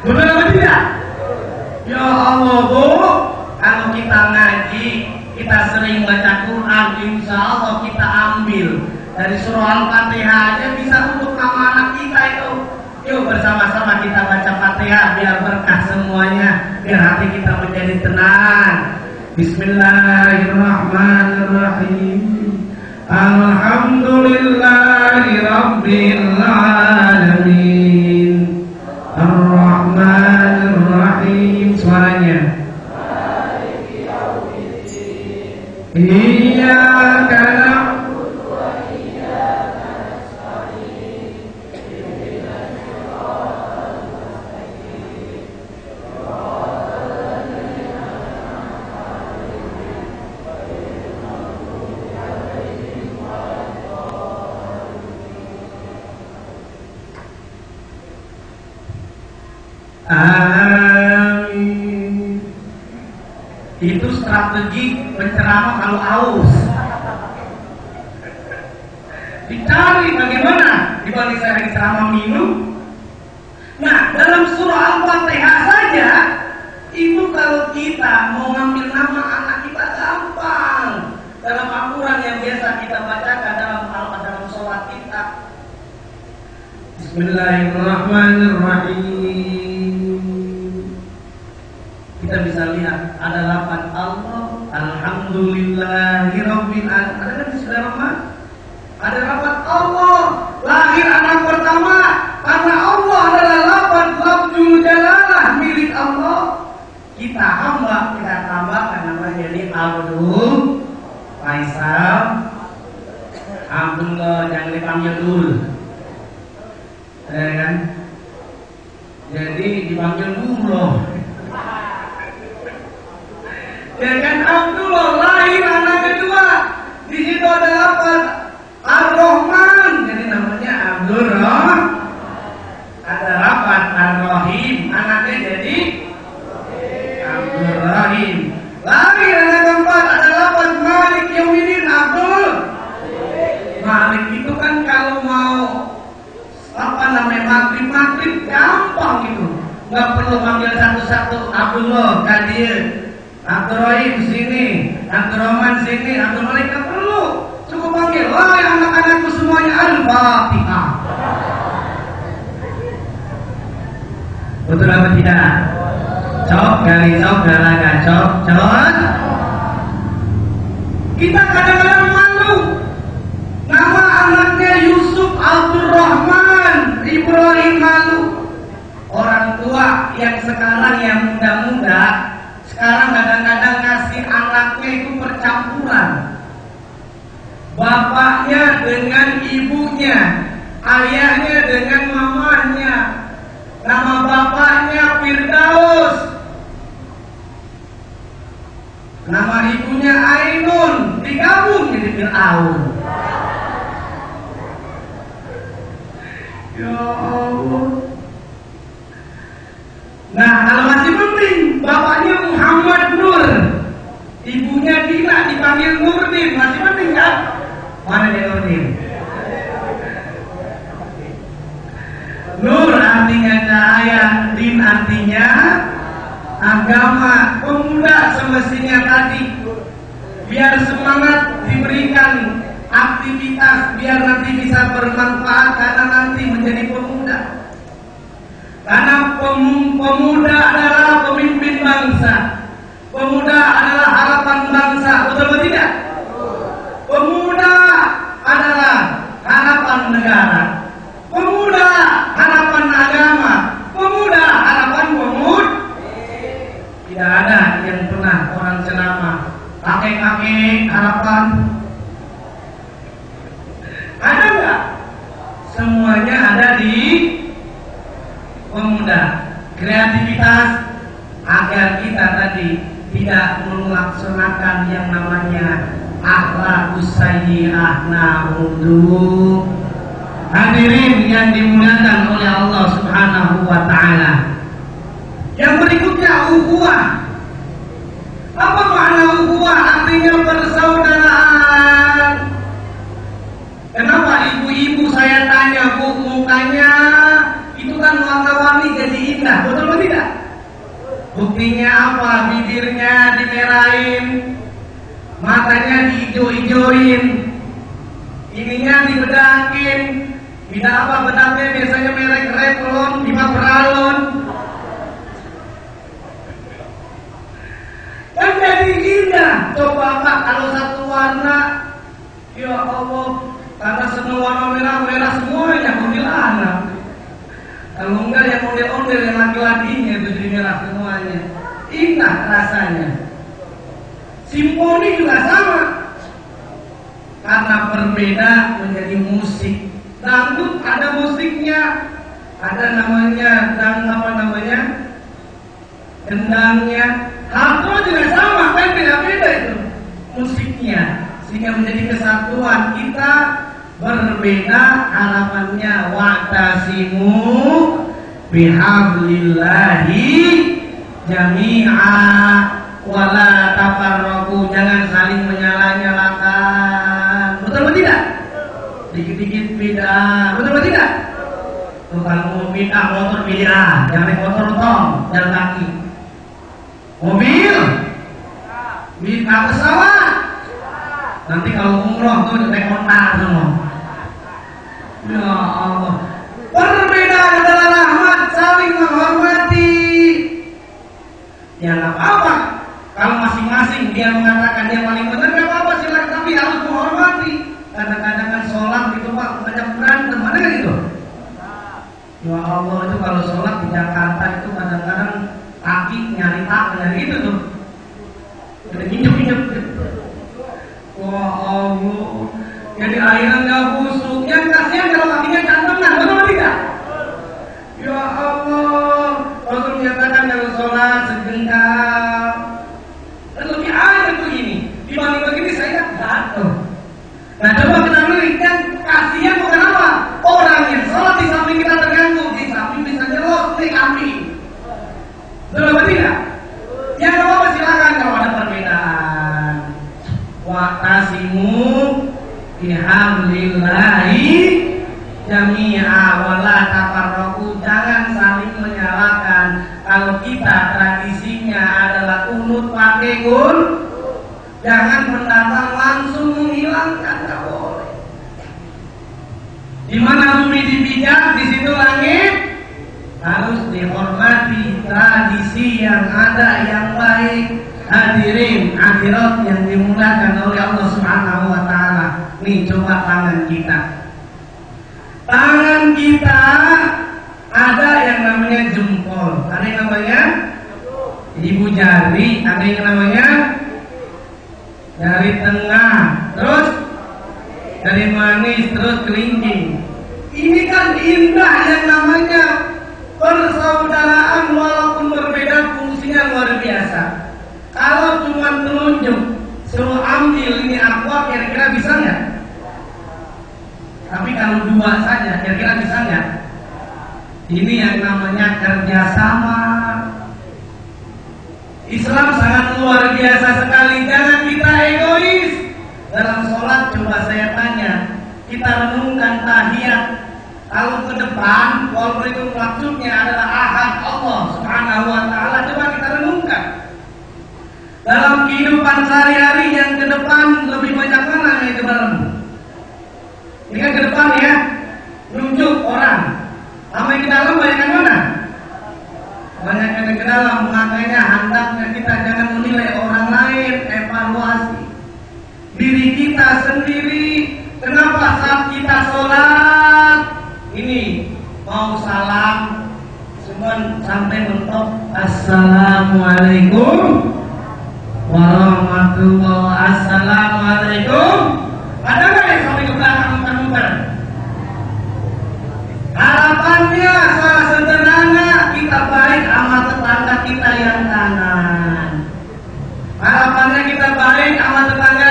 Benar apa tidak? Ya Allah Bu, kalau kita ngaji, kita sering baca Quran, insya Allah kita ambil dari surah Al-Fatihah aja bisa untuk nama anak kita itu. Yuk bersama-sama kita baca Fatihah biar berkah semuanya, biar hati kita menjadi tenang. Bismillahirrahmanirrahim. Alhamdulillahi Rabbil Alamin. Ar-Rahmanir-Rahim. Suaranya. Iyyaka na'budu wa iyyaka nasta'in. Ihdinas siratal mustaqim. Siratal ladzina an'amta 'alaihim ghairil maghdubi 'alaihim waladdallin. Amin. Itu strategi penceramah kalau aus. Dicari bagaimana dibanding saya lagi ceramah minum. Nah, dalam surah Al-Fatihah saja itu kalau kita mau ngambil nama anak kita gampang. Dalam Al-Quran yang biasa kita bacakan dalam sholat kita. Bismillahirrahmanirrahim. Kita bisa lihat ada lafaz Allah, Alhamdulillahirabbil alamin. Ada kan Bismillahirrahmanirrahim? Ada lafaz Allah, lahir anak pertama karena Allah adalah lafaz lafzul jalalah milik Allah. Kita hamba, kita tambahkan nama jadi Abdul Faisal Abdullah, jangan dipanggil dulu. Kan? jadi dipanggil Duloh. Ya kan, Abdullah lahir anak kedua. Di situ ada apa? Ar-Rahman. Jadi namanya Abdurrahman. Ada rapat Ar-Rahim. Anaknya jadi Abdurrahim. Lahir anak keempat ada rapat Malik Yaumiddin. Abdul Malik itu kan kalau mau maghrib gampang gitu. Nggak perlu panggil satu-satu. Abdullah Kadir, Abdurrahim sini, Abdurrahman sini, Abdul Malik, nggak perlu. Cukup panggil, wahai anak-anakku semuanya, Al-Fatihah. Betul apa tidak? Cok, gali cok, galaga cok. Kita kadang-kadang malu. Nama anaknya Yusuf Abdurrahman, Ibrahim malu. Orang tua yang sekarang yang muda-muda sekarang kadang-kadang ngasih anaknya itu percampuran. Bapaknya dengan ibunya, ayahnya dengan mamanya. Nama bapaknya Firdaus, nama ibunya Ainun, digabung jadi Fir'aun. Ya Allah. Nah, kalau masih penting, bapaknya Muhammad Nur, ibunya Dina dipanggil Nurdin, masih penting kan? Mana dia Nurdin? Nur artinya cahaya, Din artinya agama. Pemuda semestinya tadi biar semangat diberikan aktivitas, biar nanti bisa bermanfaat karena nanti menjadi pemuda. Karena pemuda adalah pemimpin bangsa. Pemuda adalah harapan bangsa. Betul atau tidak? Pemuda adalah harapan negara. Pemuda harapan agama. Pemuda harapan pemuda. Tidak ada yang pernah orang ceramah kakek-kakek harapan. Ada enggak? Semuanya ada di pemuda. Kreativitas agar kita tadi tidak melaksanakan yang namanya akhlaqus sayyi'ah na'udzu. Hadirin yang dimuliakan oleh Allah Subhanahu wa taala. Yang berikutnya ukhuwah. Apa makna ukhuwah? Artinya persaudaraan. Kenapa ibu-ibu saya tanya, Bu, mukanya itu kan warna-warni jadi indah, betul atau tidak? Buktinya apa? Bibirnya dimerahin, matanya diijo-ijoin, ininya dibedakin. Tidak apa bedaknya, biasanya merek Revlon, Bima Peralon. Kan jadi indah. Coba Pak, kalau satu warna, ya Allah, karena semua warna merah semuanya kuntilanak. Kalau enggak yang ondel-ondel yang laki-lakinya itu jadi merah semuanya. Indah rasanya. Simfoni juga sama. Karena berbeda menjadi musik. Dangdut ada musiknya, ada namanya gendangnya. Hardcore juga sama, kan beda-beda itu musiknya. Sehingga menjadi kesatuan kita. Berbeda harapannya, wa'tasimu bihablillahi jami'a wala tafarraqu. Jangan saling menyala-nyalakan. Betul atau tidak? Dikit-dikit beda. Betul atau tidak? Tuh kalau mau bid'ah motor bid'ah, jangan naik motor tong, jalan kaki. Mobil bid'ah pesawat. Nanti kalau umroh tuh naik onta semua. Ya Allah. Perbedaan adalah rahmat, saling menghormati. Ya nggak apa-apa. Kalau masing-masing dia mengatakan dia paling benar, nggak apa-apa, silakan, tapi harus menghormati. Kadang-kadang kan sholat gitu Pak, banyak berantem, ada nggak gitu? Ya Allah, itu kalau sholat di Jakarta itu kadang-kadang kaki nyari gitu tuh. Udah injek-injek. Wah Allah. Jadi akhirnya nggak busuk. Yang kasihan kalau kakinya cantengan, betul tidak? Ya Allah. wa'tasimu bihablillahi jami'a wala tafarraqu. Jangan saling menyalahkan. Kalau kita tradisinya adalah kunut pakai gun, jangan pendatang langsung menghilangkan, tak boleh. Di mana bumi dipijak, di situ langit. Harus dihormati tradisi yang ada yang baik. Hadirin hadirat yang dimuliakan oleh Allah Subhanahu wa taala. Nih coba tangan kita. Tangan kita ada yang namanya jempol, ada yang namanya ibu jari, ada yang namanya jari tengah, terus jari manis, terus kelingking. Ini kan indah yang namanya persaudaraan walaupun berbeda fungsinya luar biasa. Kalau cuma telunjuk suruh ambil ini aqua, kira-kira bisa nggak? Tapi kalau dua saja, kira-kira bisa nggak? Ini yang namanya kerjasama. Islam sangat luar biasa sekali. Jangan kita egois. Dalam sholat coba saya tanya, kita renungkan tahiyat. Kalau ke depan, walaupun itu maksudnya adalah ahad Allah Subhanahu wa taala, coba kita renungkan. Dalam kehidupan sehari-hari yang ke depan lebih banyak mana yang ke dalam? Ini kan ke depan ya, nunjuk orang. Sama yang ke dalam banyak yang mana? Banyak yang ke dalam. Makanya hendaknya kita jangan menilai orang lain, evaluasi diri kita sendiri. Kenapa saat kita sholat ini mau salam semua sampai mentok assalamualaikum warahmatullahi. Assalamualaikum. Ada nggak yang sampai ke belakang muter-muter? Harapannya salah sederhana, kita baik sama tetangga kita yang kanan. Harapannya kita baik sama tetangga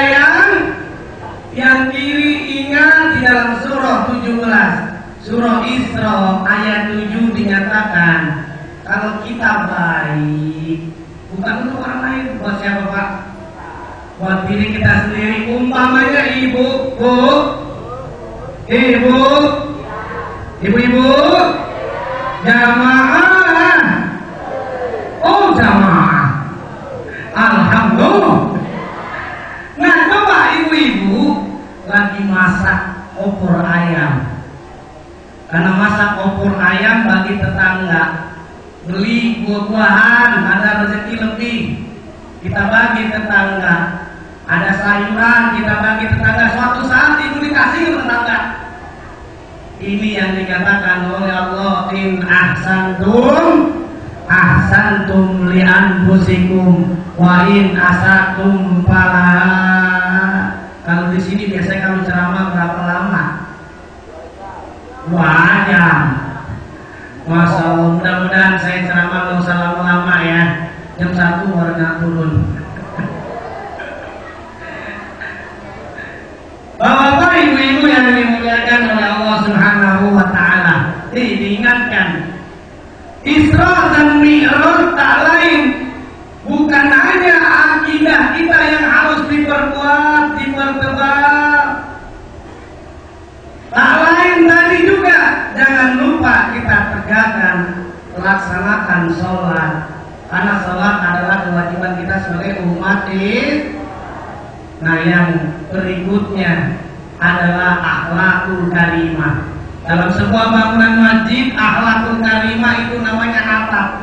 yang kiri. Ingat di dalam surah 17, surah Isra ayat 7 dinyatakan kalau kita baik bukan untuk orang lain, buat siapa Pak? Buat diri kita sendiri. Umpamanya ibu-ibu jamaah. Oh jamaah, alhamdulillah. Nah coba ibu-ibu lagi masak opor ayam. Karena masak opor ayam bagi tetangga, beli buah-buahan, ada rezeki lebih, kita bagi tetangga. Ada sayuran, kita bagi tetangga. Suatu saat ibu dikasih ke tetangga. Ini yang dikatakan oleh Allah, in ahsantum li anfusikum wa in asatum falaha. Kalau di sini biasanya kalau ceramah berapa lama? 2 jam. Masya Allah, mudah-mudahan saya ceramah nggak usah lama-lama ya. Jam 1 baru nggak turun. Bapak ibu-ibu yang dimuliakan oleh Allah Subhanahu wa taala, diingatkan Isra dan Mi'raj tak lain bukan hanya akidah kita yang harus diperkuat, dipertebal. Tak lain tadi juga jangan lupa kita tegakkan, laksanakan sholat. Karena sholat adalah kewajiban kita sebagai umat Islam. Nah yang berikutnya adalah akhlakul karimah. Dalam sebuah bangunan masjid, akhlakul karimah itu namanya atap.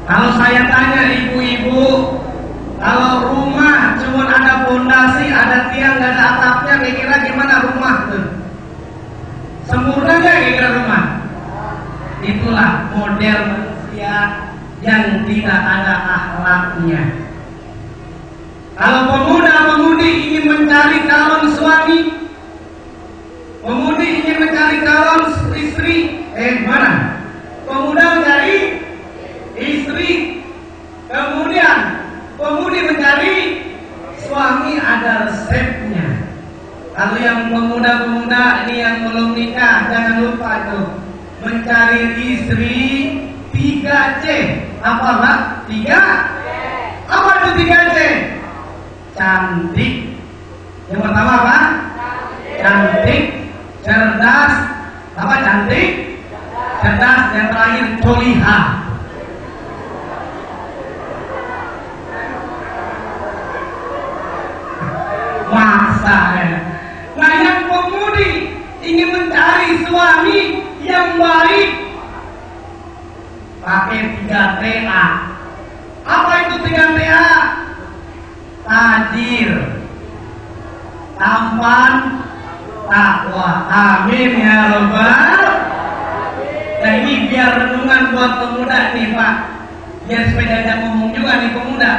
Kalau saya tanya ibu-ibu, kalau rumah cuma ada fondasi, ada tiang, gak ada atapnya, kira-kira gimana rumah tuh? Sempurna gak kira-kira rumah? Itulah model manusia yang tidak ada akhlaknya. Kalau pemuda-pemudi ingin mencari calon suami, pemudi ingin mencari calon istri, mana? Pemuda mencari istri, kemudian pemudi mencari suami, ada resepnya. Kalau yang pemuda-pemuda ini yang belum nikah, jangan lupa itu mencari istri 3C. Apa Pak? 3? Apa itu 3C? cantik. Yang pertama apa? Cantik, cerdas, apa cantik? Cerdas. Yang terakhir soliha. Masa ya? Nah, yang pemudi ingin mencari suami yang baik pakai 3TA. Apa itu 3TA? Tajir, tampan, takwa. Amin ya robbal. Nah, ini biar renungan buat pemuda nih Pak, biar supaya diajak ngomong juga nih pemuda.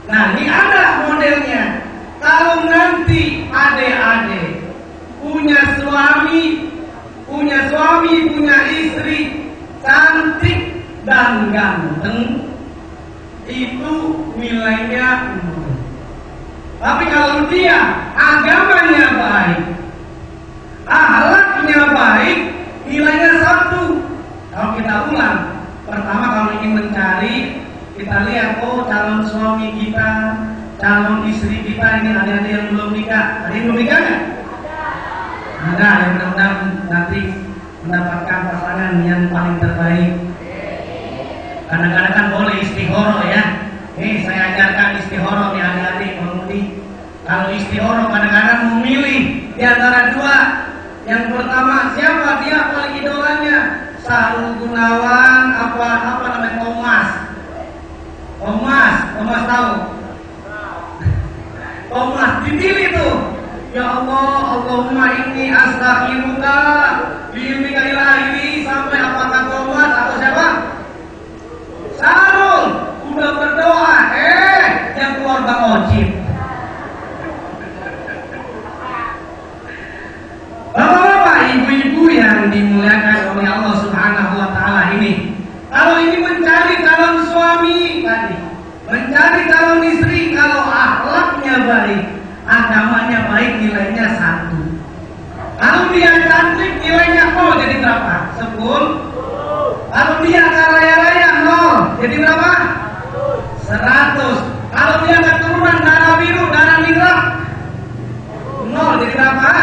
Nah, ini ada modelnya. Kalau nanti adik-adik punya suami, punya istri cantik dan ganteng, itu nilainya 0. Tapi kalau dia agamanya baik, akhlaknya baik, nilainya 1. Kalau kita ulang, pertama kalau ingin mencari, kita lihat, oh calon suami kita, calon istri kita ini ada yang belum nikah. Ada yang belum nikah nggak? Ada. Yang mudah-mudahan nanti mendapatkan pasangan yang paling terbaik. Kadang-kadang kan boleh istihoro ya. Saya ajarkan istihoro nih adik-adik pemudi. Kalau istihoro kadang-kadang memilih di antara 2. Yang pertama siapa dia paling idolanya? Sahrul Gunawan apa namanya? Thomas tahu? Thomas dipilih tuh. Ya Allah, Allahumma inni astaghfiruka bi'ilmika ilahi, sampai apakah Thomas atau siapa? Sahrul udah berdoa, yang keluar Bang Ojib. Bapak-bapak, ibu-ibu yang dimuliakan oleh Allah Subhanahu wa taala ini, kalau ini mencari calon suami tadi, mencari calon istri, kalau akhlaknya baik, agamanya baik, nilainya 1. Kalau dia cantik, nilainya 0, jadi berapa? 10. Kalau dia kaya-raya 0, jadi berapa? 100. Kalau dia keturunan darah biru, darah merah 0, jadi berapa?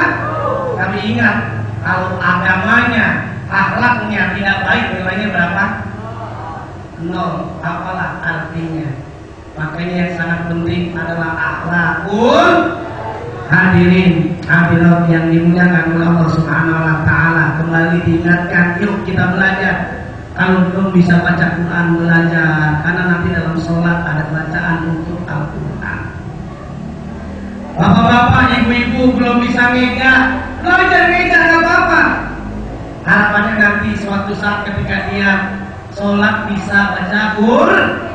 Tapi ingat, kalau agamanya, akhlaknya tidak baik, nilainya berapa? 0. Apalah artinya? Makanya yang sangat penting adalah akhlakul hadirin, hadirat yang dimuliakan oleh Allah Subhanahu wa taala. Kembali diingatkan, yuk kita belajar. Kalau belum bisa baca Quran, belajar, karena nanti dalam sholat ada bacaan untuk Al-Quran. Bapak-bapak, ibu-ibu belum bisa ngeja, belajar ngeja nggak apa-apa. Harapannya nanti suatu saat ketika dia sholat bisa baca Quran.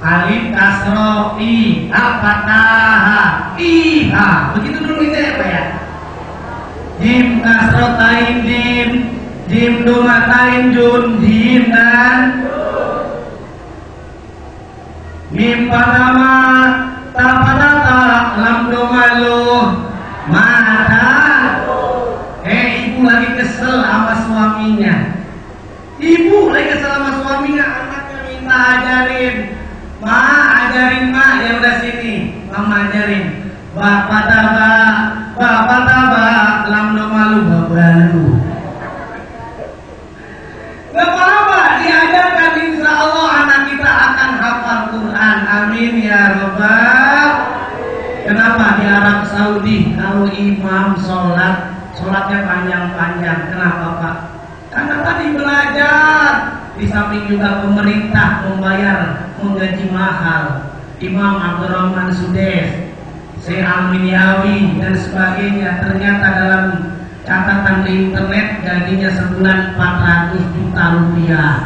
Alif kasro i al-fatahah iha, begitu dulu kita ya Pak ya. Jim kasro tain jim domatain jun jim dan mim pertama tapanata lam domalu mata. Ibu lagi kesel sama suaminya. Ibu lagi kesel sama suaminya, anaknya minta ajarin. Ajarin ya udah sini, mama ajarin. Bapak taba, lam malu babalu. Gak apa-apa, diajarkan, insya Allah anak kita akan hafal Quran. Amin ya robbal. Kenapa di Arab Saudi kalau imam sholatnya panjang-panjang? Kenapa Pak? Karena tadi belajar. Di samping juga pemerintah membayar menggaji mahal Imam Abdurrahman Sudes, Syekh Al-Minyawi dan sebagainya. Ternyata dalam catatan di internet gajinya sebulan 400 juta rupiah.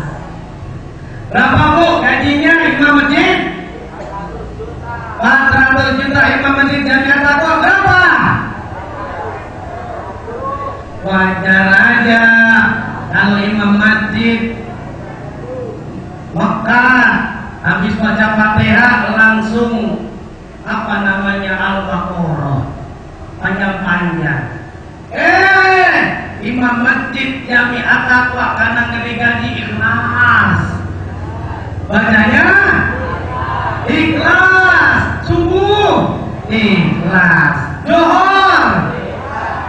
Berapa Bu gajinya imam masjid? 400 juta imam masjid. Jamiah Taqwa berapa? Wajar aja kalau imam masjid Mekah habis baca Fatihah langsung Al-Baqarah panjang-panjang. Imam masjid Jamiah Taqwa karena digaji ikhlas, bacanya ikhlas, subuh ikhlas. Zuhur,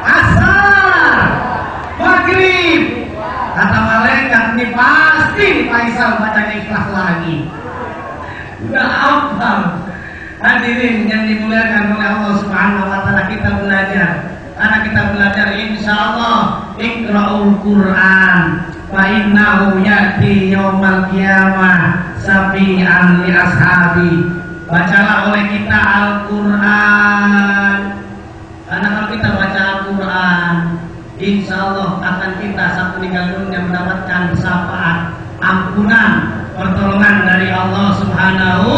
asar, maghrib, kata malaikat ini pasti Faisal bacanya ikhlas lagi. Udah hafal. Hadirin yang dimuliakan oleh Allah Subhanahu wa taala, kita belajar. Karena kita belajar insyaallah Iqra'ul Qur'an fa innahu ya'ti yaumal qiyamah safi'an li ashabi. Bacalah oleh kita Al-Qur'an. Karena kalau kita baca Al-Qur'an, insyaallah akan kita saat meninggal dunia mendapatkan syafaat, ampunan, pertolongan dari Allah Subhanahu.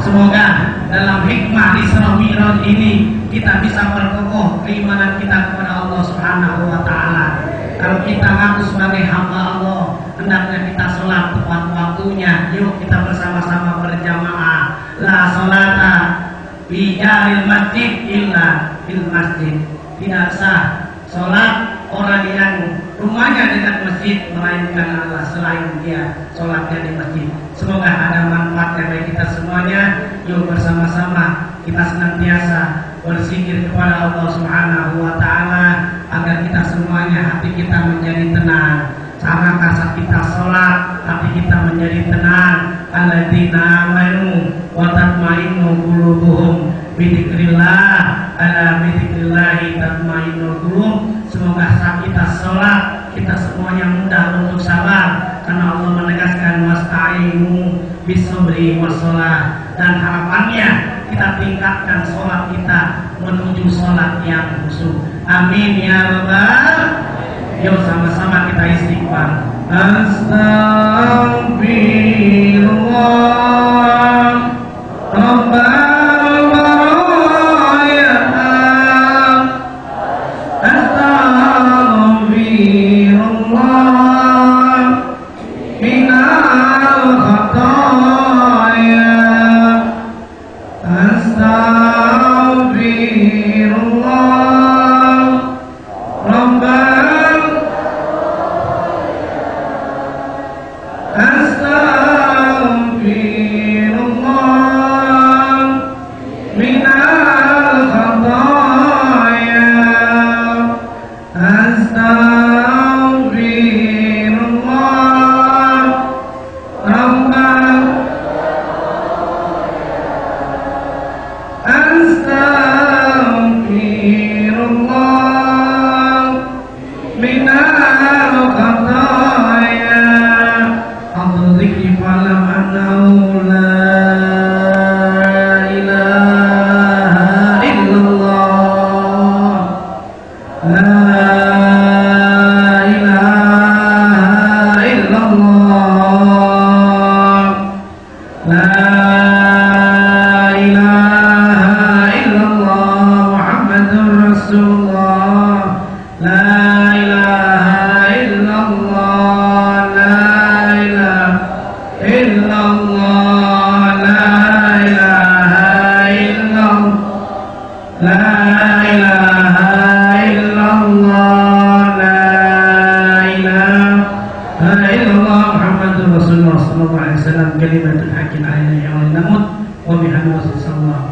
Semoga dalam hikmah Isra Mi'raj ini kita bisa perkokoh keimanan kita kepada Allah Subhanahu wa taala. Kalau kita ngaku sebagai hamba Allah, hendaknya kita sholat tepat waktunya. Yuk kita bersama-sama berjamaah. La sholata fi jaril masjid illa fil masjid. Tidak sah sholat orang yang rumahnya dekat masjid melainkan Allah selain dia sholatnya di masjid. Semoga ada manfaatnya bagi kita semuanya. Yuk bersama-sama kita senantiasa berzikir kepada Allah Subhanahu wa taala agar kita semuanya hati kita menjadi tenang. Sama saat kita sholat hati kita menjadi tenang. Alladzina amanu wa tatmainnu qulubuhum bi dzikrillah, ala bi dzikrillah tatmainnul qulub. Semoga saat kita sholat kita semuanya mudah untuk sabar, karena Allah menegaskan wasta'inu bisabri wassalah, dan harapannya kita tingkatkan sholat kita menuju sholat yang khusyuk. Amin ya rabbal. Yuk sama-sama kita istighfar. Astagfirullah Rabbal baraya. Astagfirullah minal khataya. Astagfirullah Rabbal. Astagfirullah minal khataya. Astagfirullah Rabbal. Astagfirullah minal khataya. Abdul dzikri falam annahu la ilaha illallah. La ilaha illallah. La ilaha illallah Muhammadur Rasulullah. La ilaha illallah. La ilaha illallah. La ilaha illallah. La ilaha illallah. La ilaha illallah Muhammadur Rasulullah sallallahu alaihi wasallam. Kalimatul haqqin alayna ya'ul namut wa bihamdihi sallallahu.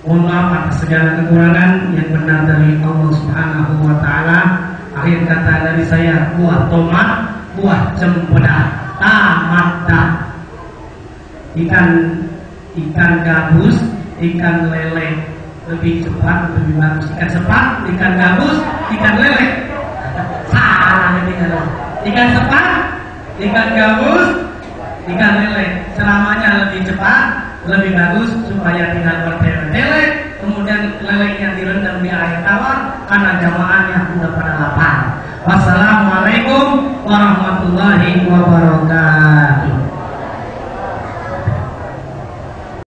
Mohon maaf atas segala kekurangan, yang benar dari Allah Subhanahu wa taala. Akhir kata dari saya, buah tomat, buah cempedak, tamatda. Ikan gabus, ikan lele lebih cepat, lebih bagus. Ikan sepat, ikan gabus, ikan lele. Salah ketinggalan. Ikan sepat, ikan gabus, ikan lele. Selamanya lebih cepat, lebih bagus, supaya tidak bertele-tele. Kemudian lelenya direndam di air tawar karena jamaahnya sudah pada lapar. Wassalamualaikum warahmatullahi wabarakatuh.